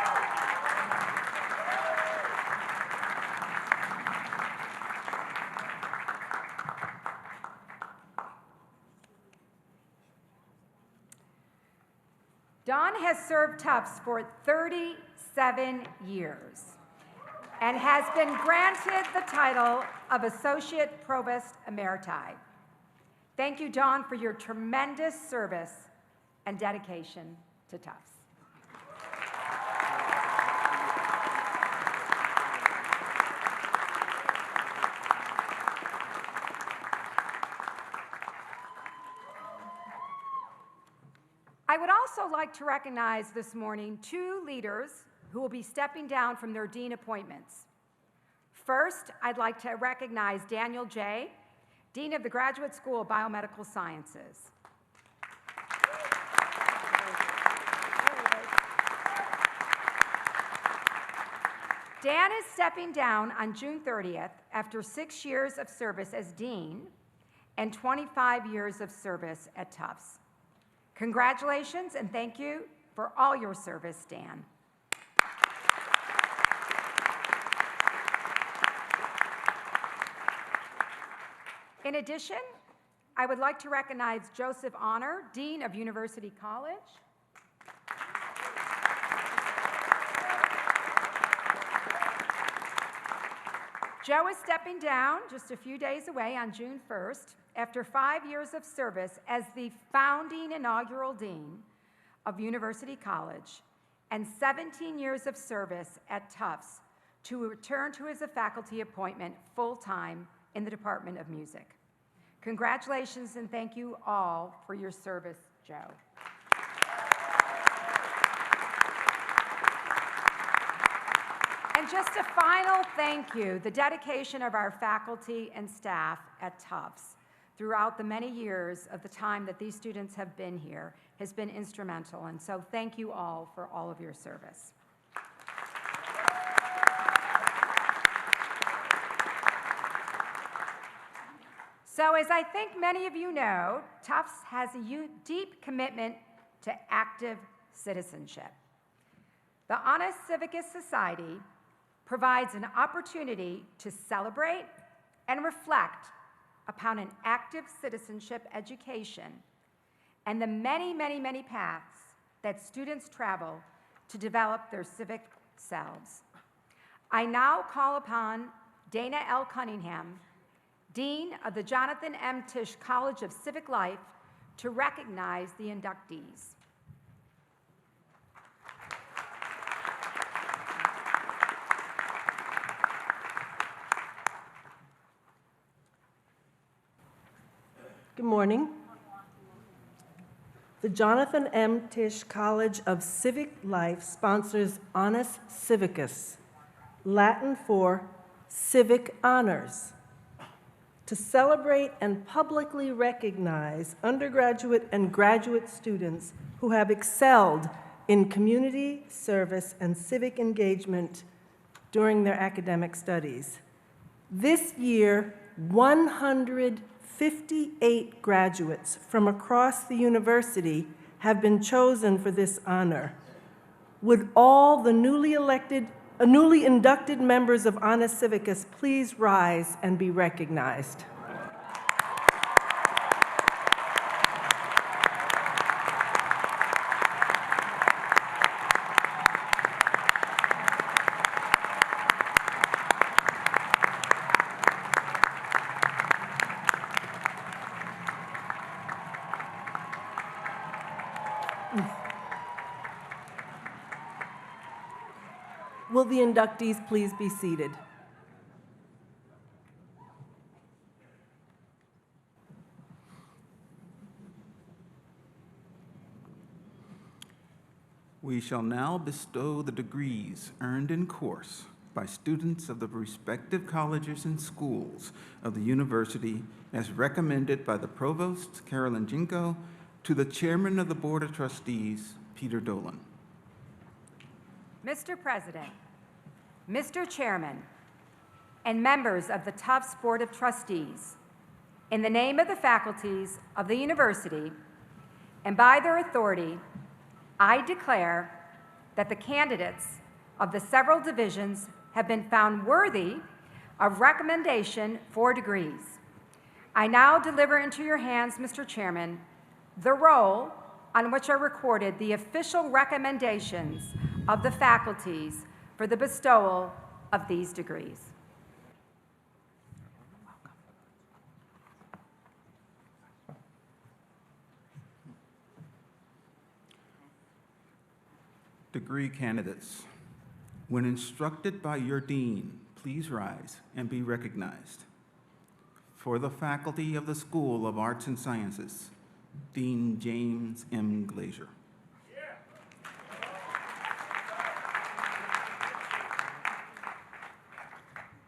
Dawn has served Tufts for 37 years and has been granted the title of Associate Provost Emeriti. Thank you, Dawn, for your tremendous service and dedication to Tufts. I would also like to recognize this morning two leaders who will be stepping down from their dean appointments. First, I'd like to recognize Daniel J., Dean of the Graduate School of Biomedical Sciences. Dan is stepping down on June 30th after 6 years of service as dean and 25 years of service at Tufts. Congratulations and thank you for all your service, Dan. In addition, I would like to recognize Joseph Honor, Dean of University College. Joe is stepping down just a few days away on June 1st after 5 years of service as the founding inaugural dean of University College and 17 years of service at Tufts to return to his faculty appointment full-time in the Department of Music. Congratulations and thank you all for your service, Joe. And just a final thank you, the dedication of our faculty and staff at Tufts throughout the many years of the time that these students have been here has been instrumental, and so thank you all for all of your service. So as I think many of you know, Tufts has a deep commitment to active citizenship. The Honest Civicus Society provides an opportunity to celebrate and reflect upon an active citizenship education and the many, many, many paths that students travel to develop their civic selves. I now call upon Dana L. Cunningham, Dean of the Jonathan M. Tisch College of Civic Life, to recognize the inductees. Good morning. The Jonathan M. Tisch College of Civic Life sponsors Honus Civicus, Latin for civic honors, to celebrate and publicly recognize undergraduate and graduate students who have excelled in community service and civic engagement during their academic studies. This year, 100 58 graduates from across the university have been chosen for this honor. Would all the newly inducted members of Honors Civicus please rise and be recognized? Will the inductees please be seated? We shall now bestow the degrees earned in course by students of the respective colleges and schools of the university as recommended by the Provost, Carolyn Jinko, to the Chairman of the Board of Trustees, Peter Dolan. Mr. President, Mr. Chairman, and members of the Tufts Board of Trustees, in the name of the faculties of the university and by their authority, I declare that the candidates of the several divisions have been found worthy of recommendation for degrees. I now deliver into your hands, Mr. Chairman, the roll on which are recorded the official recommendations of the faculties for the bestowal of these degrees. Degree candidates, when instructed by your dean, please rise and be recognized. For the faculty of the School of Arts and Sciences, Dean James M. Glazier.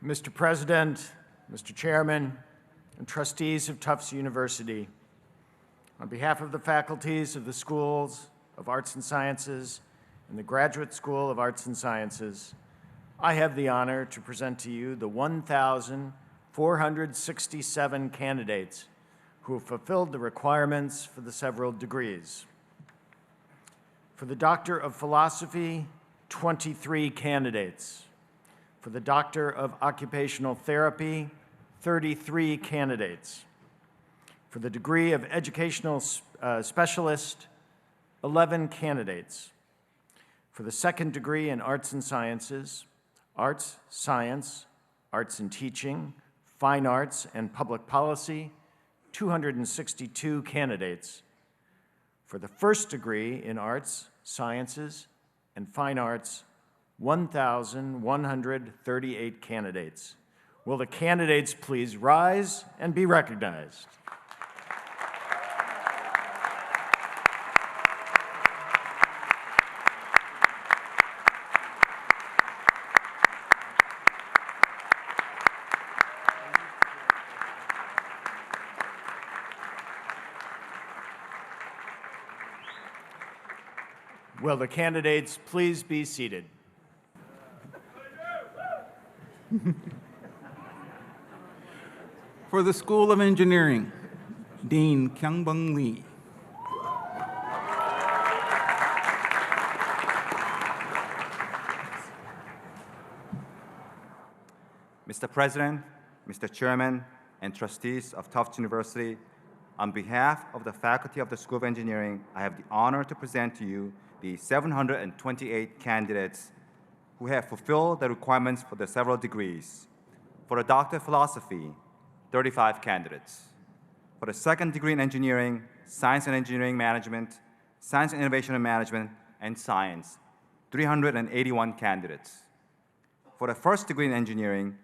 Mr. President, Mr. Chairman, and trustees of Tufts University, on behalf of the faculties of the Schools of Arts and Sciences and the Graduate School of Arts and Sciences, I have the honor to present to you the 1,467 candidates who have fulfilled the requirements for the several degrees. For the Doctor of Philosophy, 23 candidates. For the Doctor of Occupational Therapy, 33 candidates. For the degree of Educational Specialist, 11 candidates. For the second degree in Arts and Sciences, Arts, Science, Arts and Teaching, Fine Arts, and Public Policy, 262 candidates. For the first degree in Arts, Sciences, and Fine Arts, 1,138 candidates. Will the candidates please rise and be recognized? Will the candidates please be seated? For the School of Engineering, Dean Kyungbung Lee. Mr. President, Mr. Chairman, and trustees of Tufts University, on behalf of the faculty of the School of Engineering, I have the honor to present to you the 728 candidates who have fulfilled the requirements for the several degrees. For the Doctor of Philosophy, 35 candidates. For the second degree in Engineering, Science and Engineering Management, Science and Innovation and Management, and Science, 381 candidates. For the first degree in Engineering,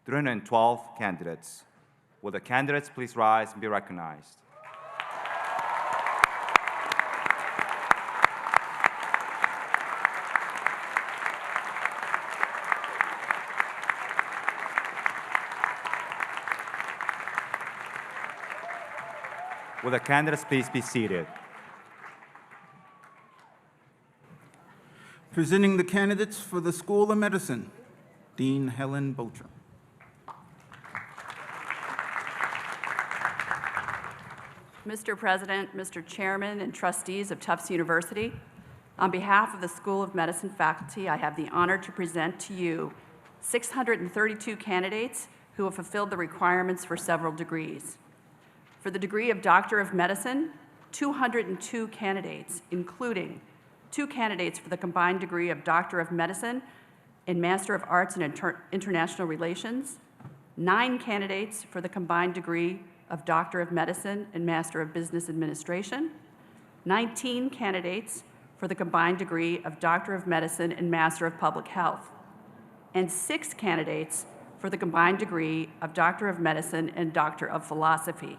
312 candidates. Will the candidates please rise and be recognized? Will the candidates please be seated? Presenting the candidates for the School of Medicine, Dean Helen Bocher. Mr. President, Mr. Chairman, and trustees of Tufts University, on behalf of the School of Medicine faculty, I have the honor to present to you 632 candidates who have fulfilled the requirements for several degrees. For the degree of Doctor of Medicine, 202 candidates, including 2 candidates for the combined degree of Doctor of Medicine and Master of Arts in International Relations, 9 candidates for the combined degree of Doctor of Medicine and Master of Business Administration, 19 candidates for the combined degree of Doctor of Medicine and Master of Public Health, and 6 candidates for the combined degree of Doctor of Medicine and Doctor of Philosophy.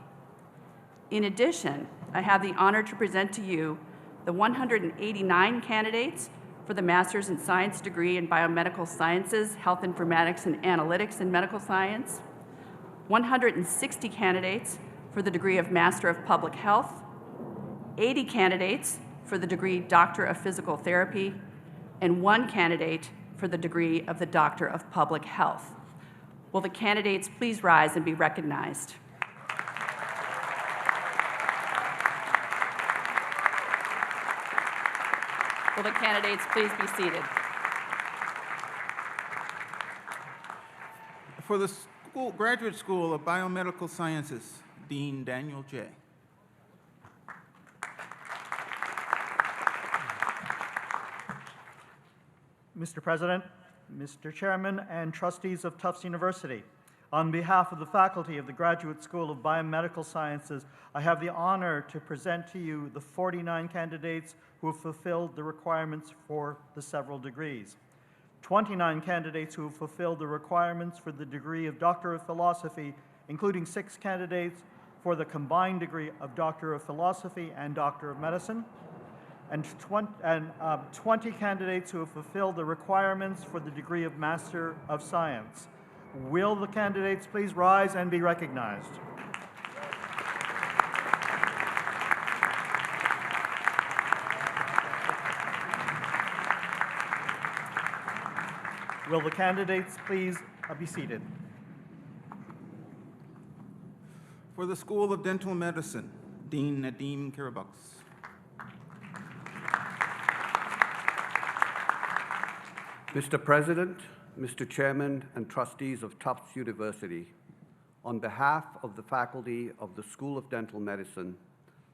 In addition, I have the honor to present to you the 189 candidates for the Master's in Science degree in Biomedical Sciences, Health Informatics, and Analytics in Medical Science, 160 candidates for the degree of Master of Public Health, 80 candidates for the degree Doctor of Physical Therapy, and 1 candidate for the degree of the Doctor of Public Health. Will the candidates please rise and be recognized? Will the candidates please be seated? For the Graduate School of Biomedical Sciences, Dean Daniel J. Mr. President, Mr. Chairman, and trustees of Tufts University, on behalf of the faculty of the Graduate School of Biomedical Sciences, I have the honor to present to you the 49 candidates who have fulfilled the requirements for the several degrees. 29 candidates who have fulfilled the requirements for the degree of Doctor of Philosophy, including 6 candidates for the combined degree of Doctor of Philosophy and Doctor of Medicine, and 20 candidates who have fulfilled the requirements for the degree of Master of Science. Will the candidates please rise and be recognized? Will the candidates please be seated? For the School of Dental Medicine, Dean Nadim Kirabux. Mr. President, Mr. Chairman, and trustees of Tufts University, on behalf of the faculty of the School of Dental Medicine,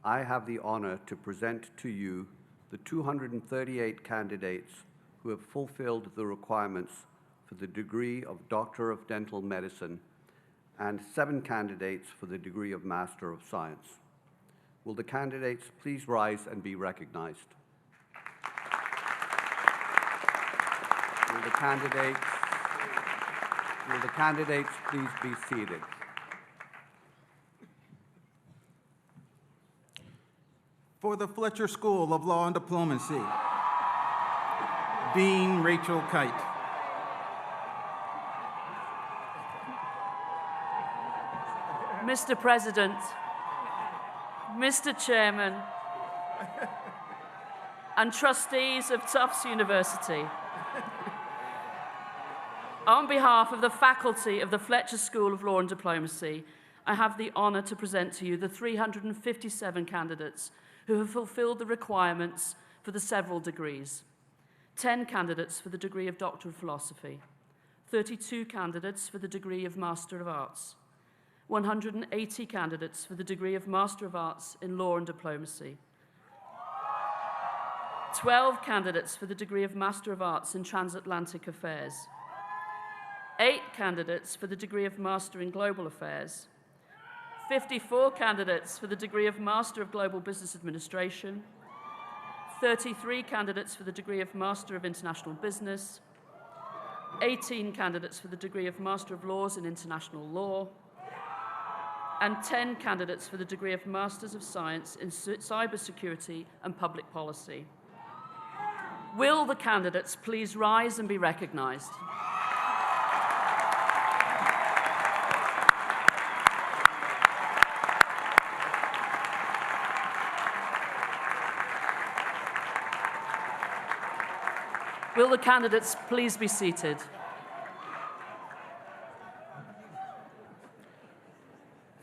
I have the honor to present to you the 238 candidates who have fulfilled the requirements for the degree of Doctor of Dental Medicine and 7 candidates for the degree of Master of Science. Will the candidates please rise and be recognized? Will the candidates please be seated? For the Fletcher School of Law and Diplomacy, Dean Rachel Kite. Mr. President, Mr. Chairman, and trustees of Tufts University, on behalf of the faculty of the Fletcher School of Law and Diplomacy, I have the honor to present to you the 357 candidates who have fulfilled the requirements for the several degrees. 10 candidates for the degree of Doctor of Philosophy, 32 candidates for the degree of Master of Arts, 180 candidates for the degree of Master of Arts in Law and Diplomacy, 12 candidates for the degree of Master of Arts in Transatlantic Affairs, 8 candidates for the degree of Master in Global Affairs, 54 candidates for the degree of Master of Global Business Administration, 33 candidates for the degree of Master of International Business, 18 candidates for the degree of Master of Laws in International Law, and 10 candidates for the degree of Masters of Science in Cybersecurity and Public Policy. Will the candidates please rise and be recognized? Will the candidates please be seated?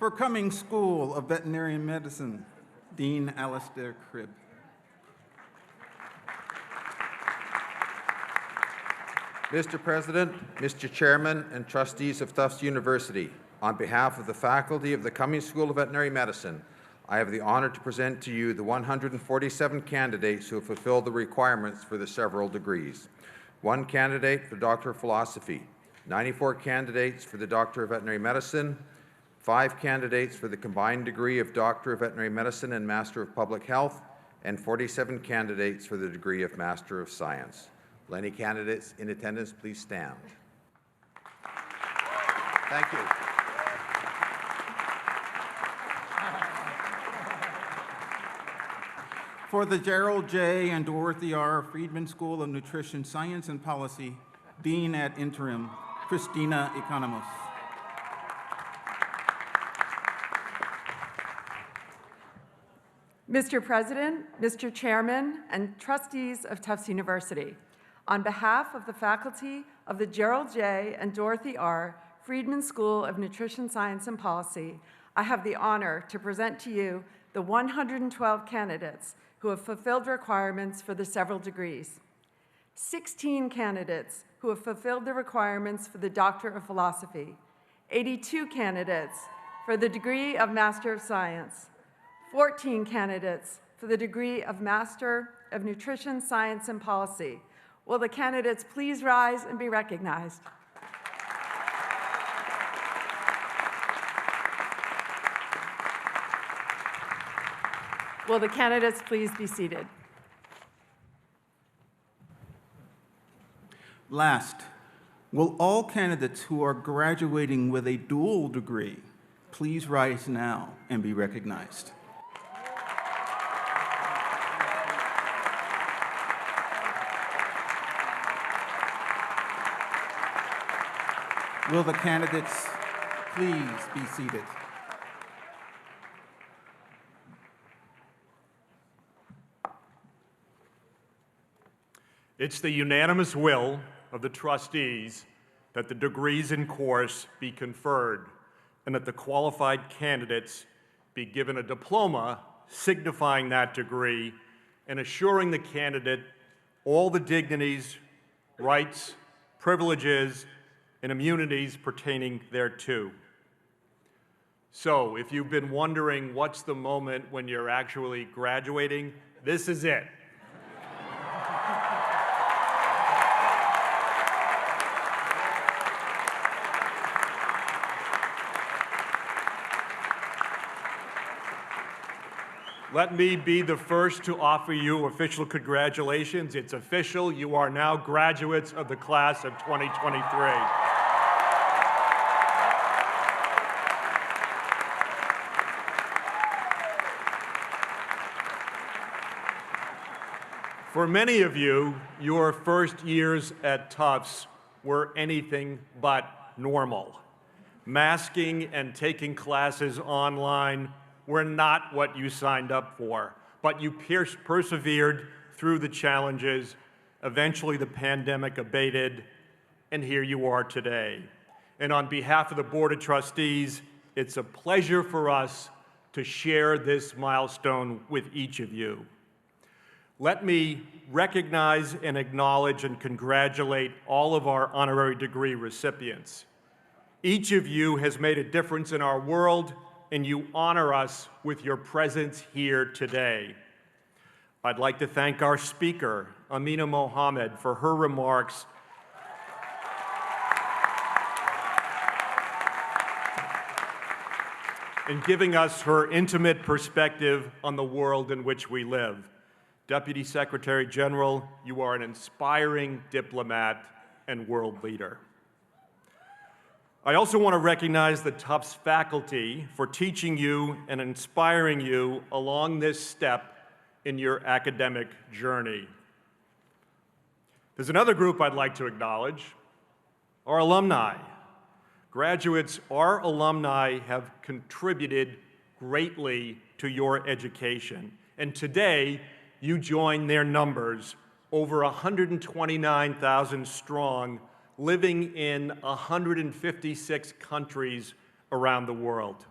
For Cummings School of Veterinary Medicine, Dean Alistair Cribb. Mr. President, Mr. Chairman, and trustees of Tufts University, on behalf of the faculty of the Cummings School of Veterinary Medicine, I have the honor to present to you the 147 candidates who have fulfilled the requirements for the several degrees. 1 candidate for Doctor of Philosophy, 94 candidates for the Doctor of Veterinary Medicine, 5 candidates for the combined degree of Doctor of Veterinary Medicine and Master of Public Health, and 47 candidates for the degree of Master of Science. Will any candidates in attendance please stand? Thank you. For the Gerald J. and Dorothy R. Friedman School of Nutrition Science and Policy, Dean ad interim, Christina Economos. Mr. President, Mr. Chairman, and trustees of Tufts University, on behalf of the faculty of the Gerald J. and Dorothy R. Friedman School of Nutrition Science and Policy, I have the honor to present to you the 112 candidates who have fulfilled requirements for the several degrees. 16 candidates who have fulfilled the requirements for the Doctor of Philosophy, 82 candidates for the degree of Master of Science, 14 candidates for the degree of Master of Nutrition Science and Policy. Will the candidates please rise and be recognized? Will the candidates please be seated? Last, will all candidates who are graduating with a dual degree please rise now and be recognized? Will the candidates please be seated? It's the unanimous will of the trustees that the degrees in course be conferred and that the qualified candidates be given a diploma signifying that degree and assuring the candidate all the dignities, rights, privileges, and immunities pertaining thereto. So, if you've been wondering what's the moment when you're actually graduating, this is it. Let me be the first to offer you official congratulations. It's official. You are now graduates of the class of 2023. For many of you, your first years at Tufts were anything but normal. Masking and taking classes online were not what you signed up for, but you persevered through the challenges. Eventually, the pandemic abated, and here you are today. And on behalf of the Board of Trustees, it's a pleasure for us to share this milestone with each of you. Let me recognize and acknowledge and congratulate all of our honorary degree recipients. Each of you has made a difference in our world, and you honor us with your presence here today. I'd like to thank our speaker, Amina Mohammed, for her remarks and giving us her intimate perspective on the world in which we live. Deputy Secretary General, you are an inspiring diplomat and world leader. I also want to recognize the Tufts faculty for teaching you and inspiring you along this step in your academic journey. There's another group I'd like to acknowledge, our alumni. Graduates, our alumni have contributed greatly to your education, and today you join their numbers, over 129,000 strong, living in 156 countries around the world.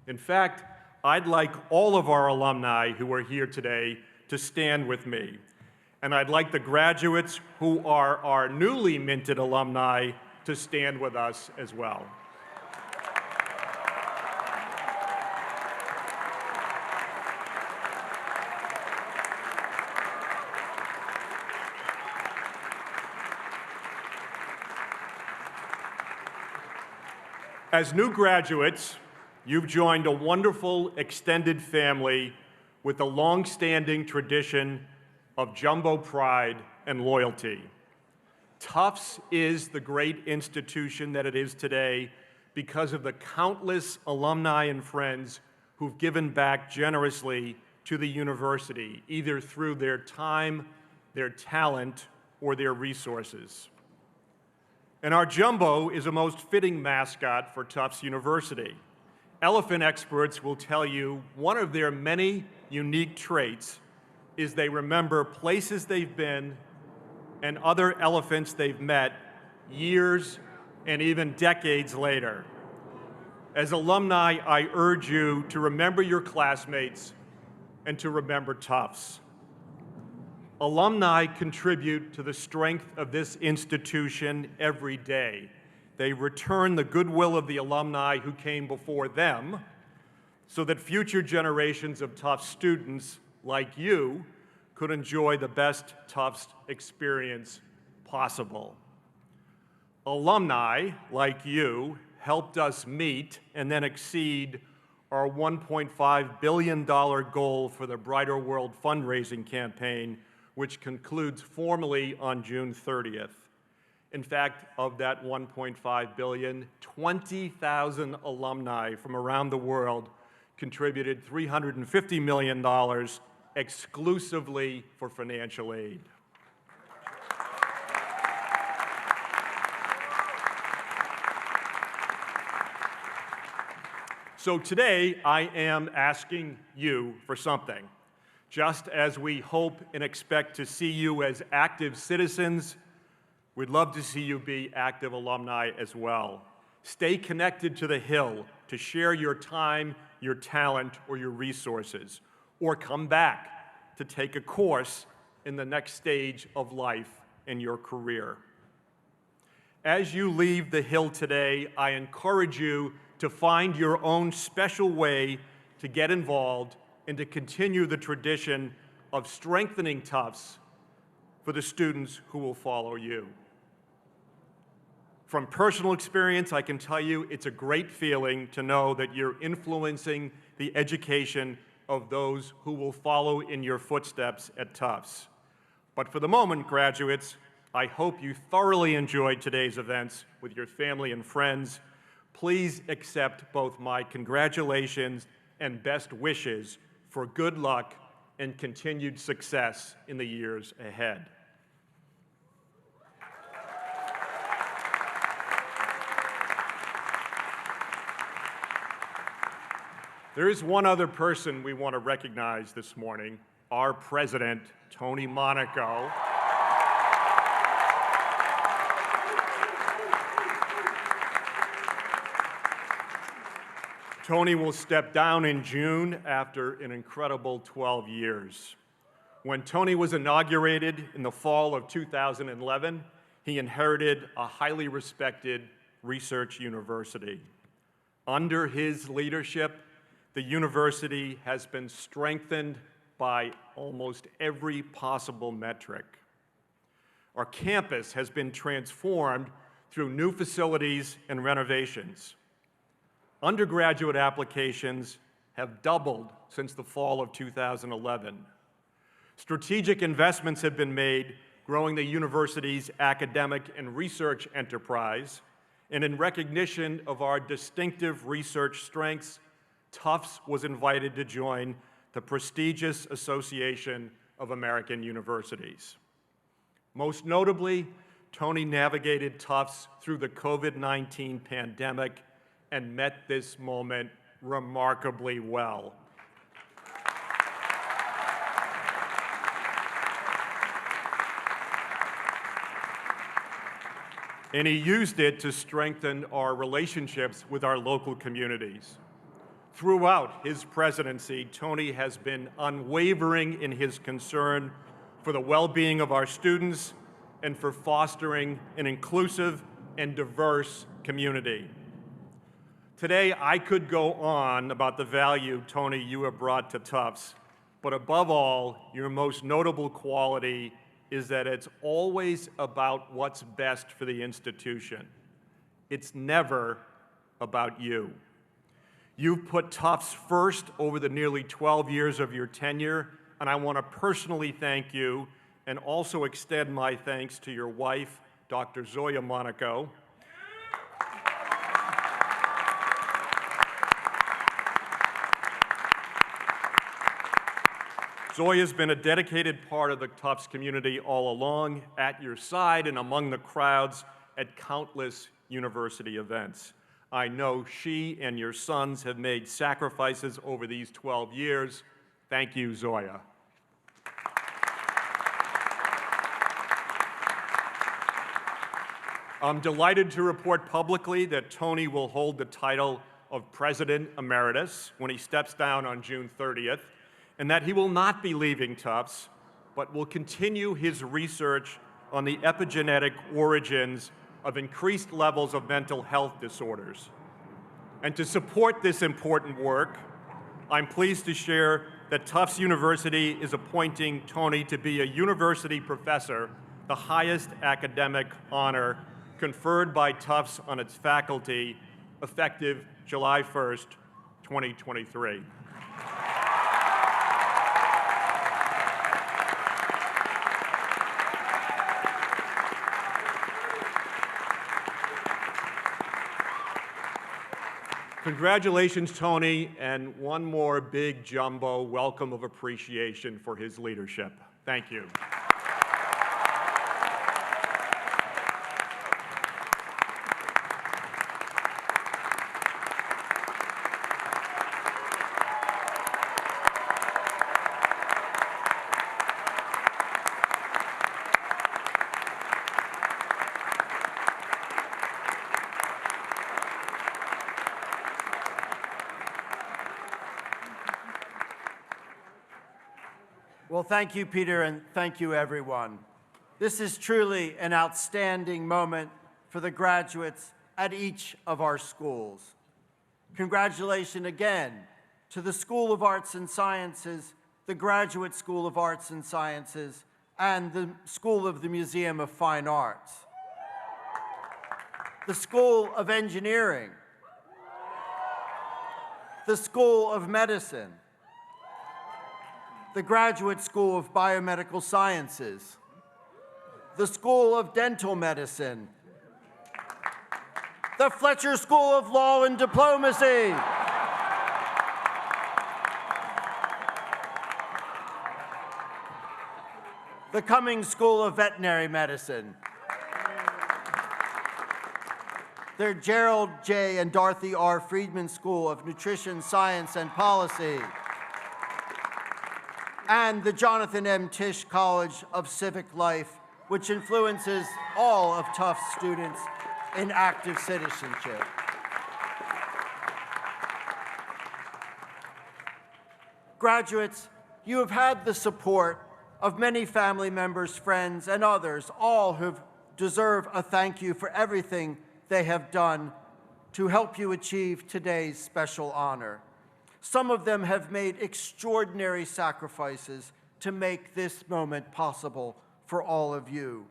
In fact, I'd like all of our alumni who are here today to stand with me. And I'd like the graduates who are our newly minted alumni to stand with us as well. As new graduates, you've joined a wonderful extended family with a long-standing tradition of jumbo pride and loyalty. Tufts is the great institution that it is today because of the countless alumni and friends who've given back generously to the university, either through their time, their talent, or their resources. And our jumbo is a most fitting mascot for Tufts University. Elephant experts will tell you one of their many unique traits is they remember places they've been and other elephants they've met years and even decades later. As alumni, I urge you to remember your classmates and to remember Tufts. Alumni contribute to the strength of this institution every day. They return the goodwill of the alumni who came before them so that future generations of Tufts students like you could enjoy the best Tufts experience possible. Alumni like you helped us meet and then exceed our $1.5 billion goal for the Brighter World fundraising campaign, which concludes formally on June 30th. In fact, of that $1.5 billion, 20,000 alumni from around the world contributed $350 million exclusively for financial aid. So today, I am asking you for something. Just as we hope and expect to see you as active citizens, we'd love to see you be active alumni as well. Stay connected to the Hill to share your time, your talent, or your resources, or come back to take a course in the next stage of life in your career. As you leave the Hill today, I encourage you to find your own special way to get involved and to continue the tradition of strengthening Tufts for the students who will follow you. From personal experience, I can tell you it's a great feeling to know that you're influencing the education of those who will follow in your footsteps at Tufts. But for the moment, graduates, I hope you thoroughly enjoyed today's events with your family and friends. Please accept both my congratulations and best wishes for good luck and continued success in the years ahead. There is one other person we want to recognize this morning, our president, Tony Monaco. Tony will step down in June after an incredible 12 years. When Tony was inaugurated in the fall of 2011, he inherited a highly respected research university. Under his leadership, the university has been strengthened by almost every possible metric. Our campus has been transformed through new facilities and renovations. Undergraduate applications have doubled since the fall of 2011. Strategic investments have been made, growing the university's academic and research enterprise, and in recognition of our distinctive research strengths, Tufts was invited to join the prestigious Association of American Universities. Most notably, Tony navigated Tufts through the COVID-19 pandemic and met this moment remarkably well. And he used it to strengthen our relationships with our local communities. Throughout his presidency, Tony has been unwavering in his concern for the well-being of our students and for fostering an inclusive and diverse community. Today, I could go on about the value, Tony, you have brought to Tufts, but above all, your most notable quality is that it's always about what's best for the institution. It's never about you. You've put Tufts first over the nearly 12 years of your tenure, and I want to personally thank you and also extend my thanks to your wife, Dr. Zoya Monaco. Zoya's been a dedicated part of the Tufts community all along, at your side and among the crowds at countless university events. I know she and your sons have made sacrifices over these 12 years. Thank you, Zoya. I'm delighted to report publicly that Tony will hold the title of President Emeritus when he steps down on June 30th, and that he will not be leaving Tufts, but will continue his research on the epigenetic origins of increased levels of mental health disorders. And to support this important work, I'm pleased to share that Tufts University is appointing Tony to be a university professor, the highest academic honor conferred by Tufts on its faculty, effective July 1st, 2023. Congratulations, Tony, and one more big jumbo welcome of appreciation for his leadership. Thank you. Well, thank you, Peter, and thank you, everyone. This is truly an outstanding moment for the graduates at each of our schools. Congratulations again to the School of Arts and Sciences, the Graduate School of Arts and Sciences, and the School of the Museum of Fine Arts, the School of Engineering, the School of Medicine, the Graduate School of Biomedical Sciences, the School of Dental Medicine, the Fletcher School of Law and Diplomacy, the Cummings School of Veterinary Medicine, the Gerald J. and Dorothy R. Friedman School of Nutrition, Science, and Policy, and the Jonathan M. Tisch College of Civic Life, which influences all of Tufts students in active citizenship. Graduates, you have had the support of many family members, friends, and others, all who deserve a thank you for everything they have done to help you achieve today's special honor. Some of them have made extraordinary sacrifices to make this moment possible for all of you.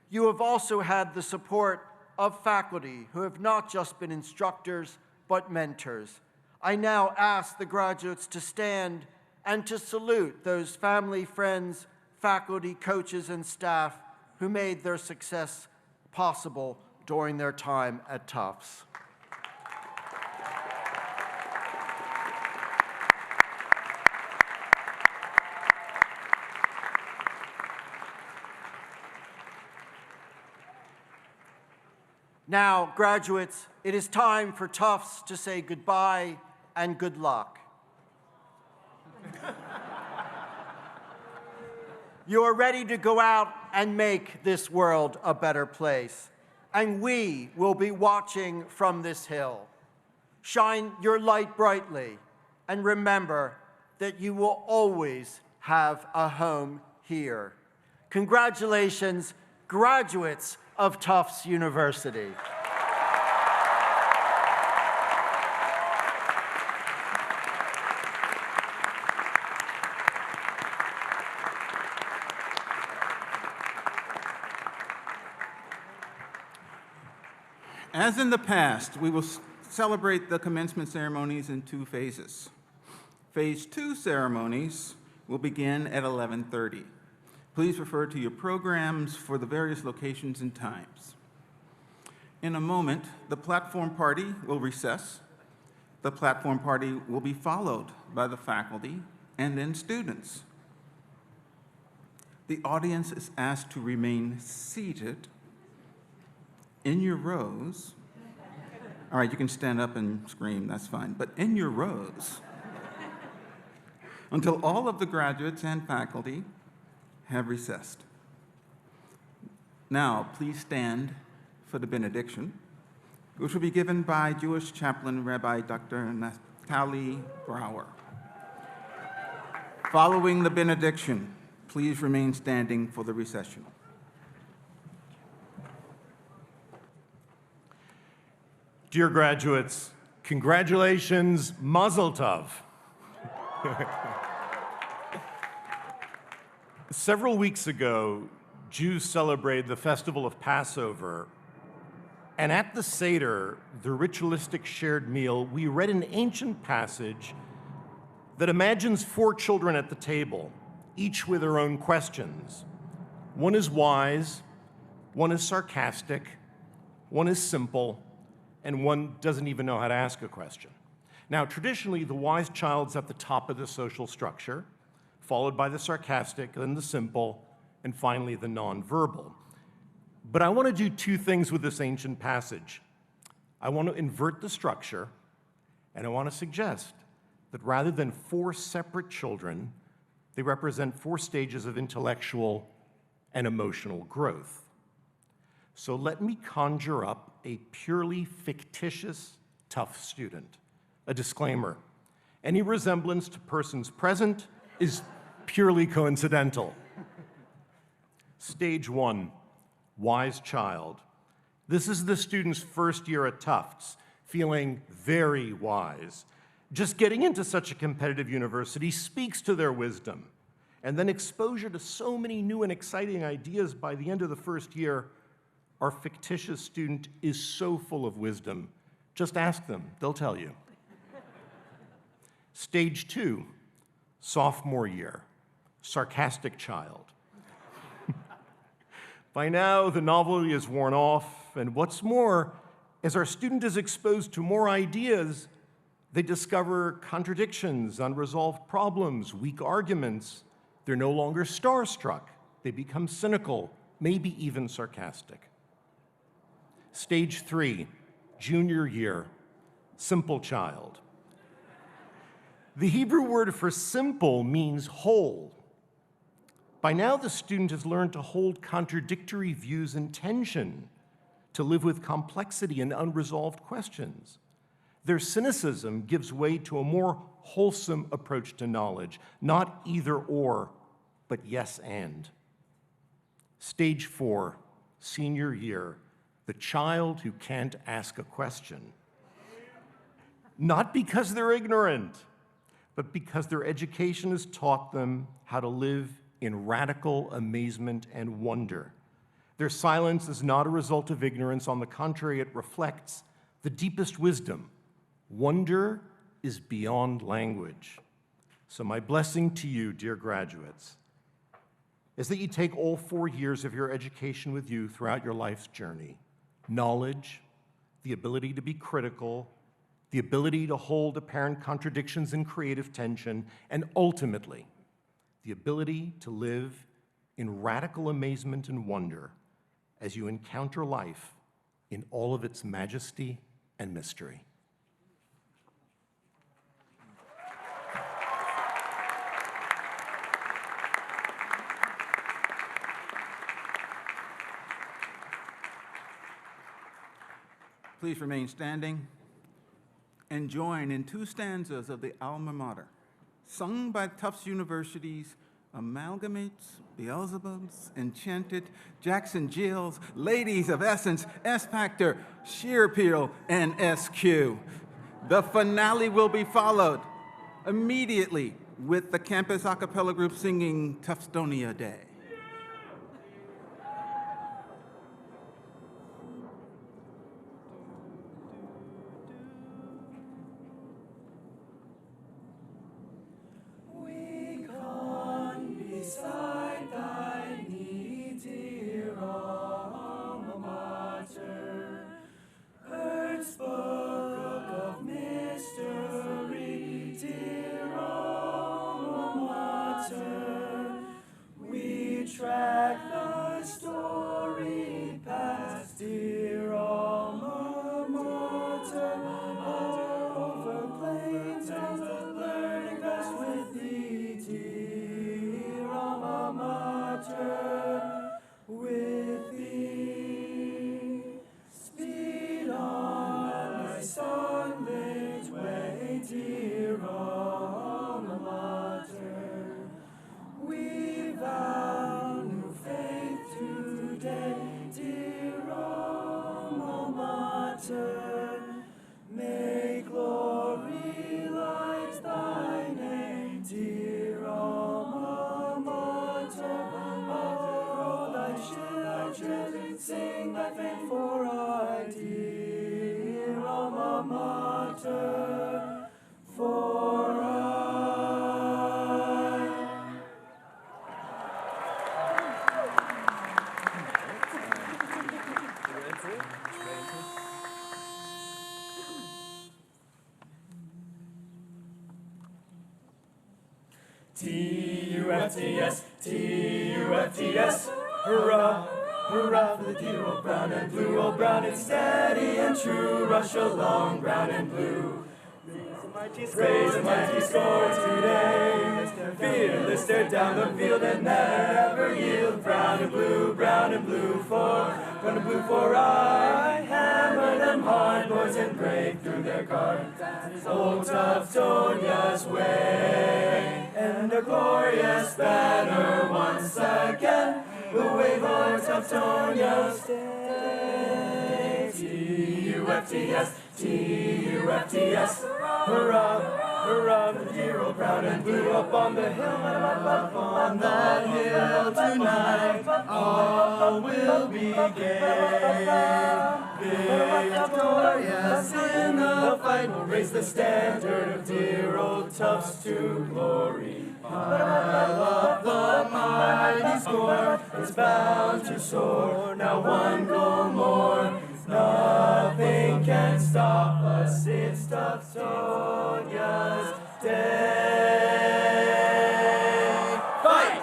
You have also had the support of faculty who have not just been instructors, but mentors. I now ask the graduates to stand and to salute those family, friends, faculty, coaches, and staff who made their success possible during their time at Tufts. Now, graduates, it is time for Tufts to say goodbye and good luck. You are ready to go out and make this world a better place, and we will be watching from this hill. Shine your light brightly and remember that you will always have a home here. Congratulations, graduates of Tufts University. As in the past, we will celebrate the commencement ceremonies in 2 phases. Phase 2 ceremonies will begin at 11:30. Please refer to your programs for the various locations and times. In a moment, the platform party will recess. The platform party will be followed by the faculty and then students. The audience is asked to remain seated in your rows. All right, you can stand up and scream, that's fine, but in your rows until all of the graduates and faculty have recessed. Now, please stand for the benediction, which will be given by Jewish chaplain Rabbi Dr. Naftali Brower. Following the benediction, please remain standing for the recessional. Dear graduates, congratulations, Mazel Tov. Several weeks ago, Jews celebrated the festival of Passover, and at the Seder, the ritualistic shared meal, we read an ancient passage that imagines 4 children at the table, each with their own questions. One is wise, one is sarcastic, one is simple, and one doesn't even know how to ask a question. Now, traditionally, the wise child's at the top of the social structure, followed by the sarcastic, then the simple, and finally the nonverbal. But I want to do 2 things with this ancient passage. I want to invert the structure, and I want to suggest that rather than 4 separate children, they represent 4 stages of intellectual and emotional growth. So let me conjure up a purely fictitious Tufts student. A disclaimer: any resemblance to persons present is purely coincidental. Stage 1, wise child. This is the student's first year at Tufts, feeling very wise. Just getting into such a competitive university speaks to their wisdom. And then exposure to so many new and exciting ideas by the end of the first year, our fictitious student is so full of wisdom. Just ask them, they'll tell you. Stage 2, sophomore year, sarcastic child. By now, the novelty is worn off, and what's more, as our student is exposed to more ideas, they discover contradictions, unresolved problems, weak arguments. They're no longer starstruck. They become cynical, maybe even sarcastic. Stage 3, junior year, simple child. The Hebrew word for simple means whole. By now, the student has learned to hold contradictory views in tension, to live with complexity and unresolved questions. Their cynicism gives way to a more wholesome approach to knowledge, not either or, but yes and. Stage 4, senior year, the child who can't ask a question. Not because they're ignorant, but because their education has taught them how to live in radical amazement and wonder. Their silence is not a result of ignorance. On the contrary, it reflects the deepest wisdom. Wonder is beyond language. So my blessing to you, dear graduates, is that you take all 4 years of your education with you throughout your life's journey. Knowledge, the ability to be critical, the ability to hold apparent contradictions and creative tension, and ultimately, the ability to live in radical amazement and wonder as you encounter life in all of its majesty and mystery. Please remain standing. and join in 2 stanzas of the alma mater, sung by Tufts University's Amalgamates, Beelzebubs, Enchanted, Jackson Jills, Ladies of Essence, S-Factor, Sheer Peel, and SQ. The finale will be followed immediately with the campus a cappella group singing Tufstonia Day. Beside thy knee, dear alma mater, Earth's book of mystery, dear alma mater, we track the story past, dear alma mater, over plains of learning vast with thee, dear alma mater, with thee. Speed on thy sunlit way, dear alma mater. We vow new faith today, dear alma mater. May glory light thy name, dear alma mater. Oh, thy children sing thy fame for aye, dear alma mater, for aye. T-U-F-T-S, T-U-F-T-S, hurrah, hurrah for the dear old brown and blue, old brown and steady and true, rush along brown and blue. Praise the mighty score today, fearless stare down the field and never yield, brown and blue for I hammer them hard, boys, and break through their guard. Old Tuftonia's way, and a glorious banner once again will wave o'er Tuftonia's day. T-U-F-T-S, T-U-F-T-S, hurrah, hurrah for the dear old brown and blue up on the hill, up on that hill tonight. All will be gay. Victorious in the fight, we'll raise the standard of dear old Tufts to glory. Pile up the mighty score, it's bound to soar. Now one goal more, nothing can stop us. It's Tuftonia's day. Fight!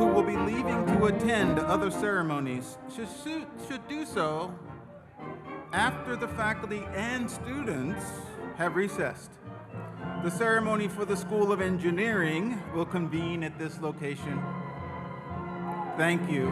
who will be leaving to attend other ceremonies should do so after the faculty and students have recessed. The ceremony for the School of Engineering will convene at this location. Thank you.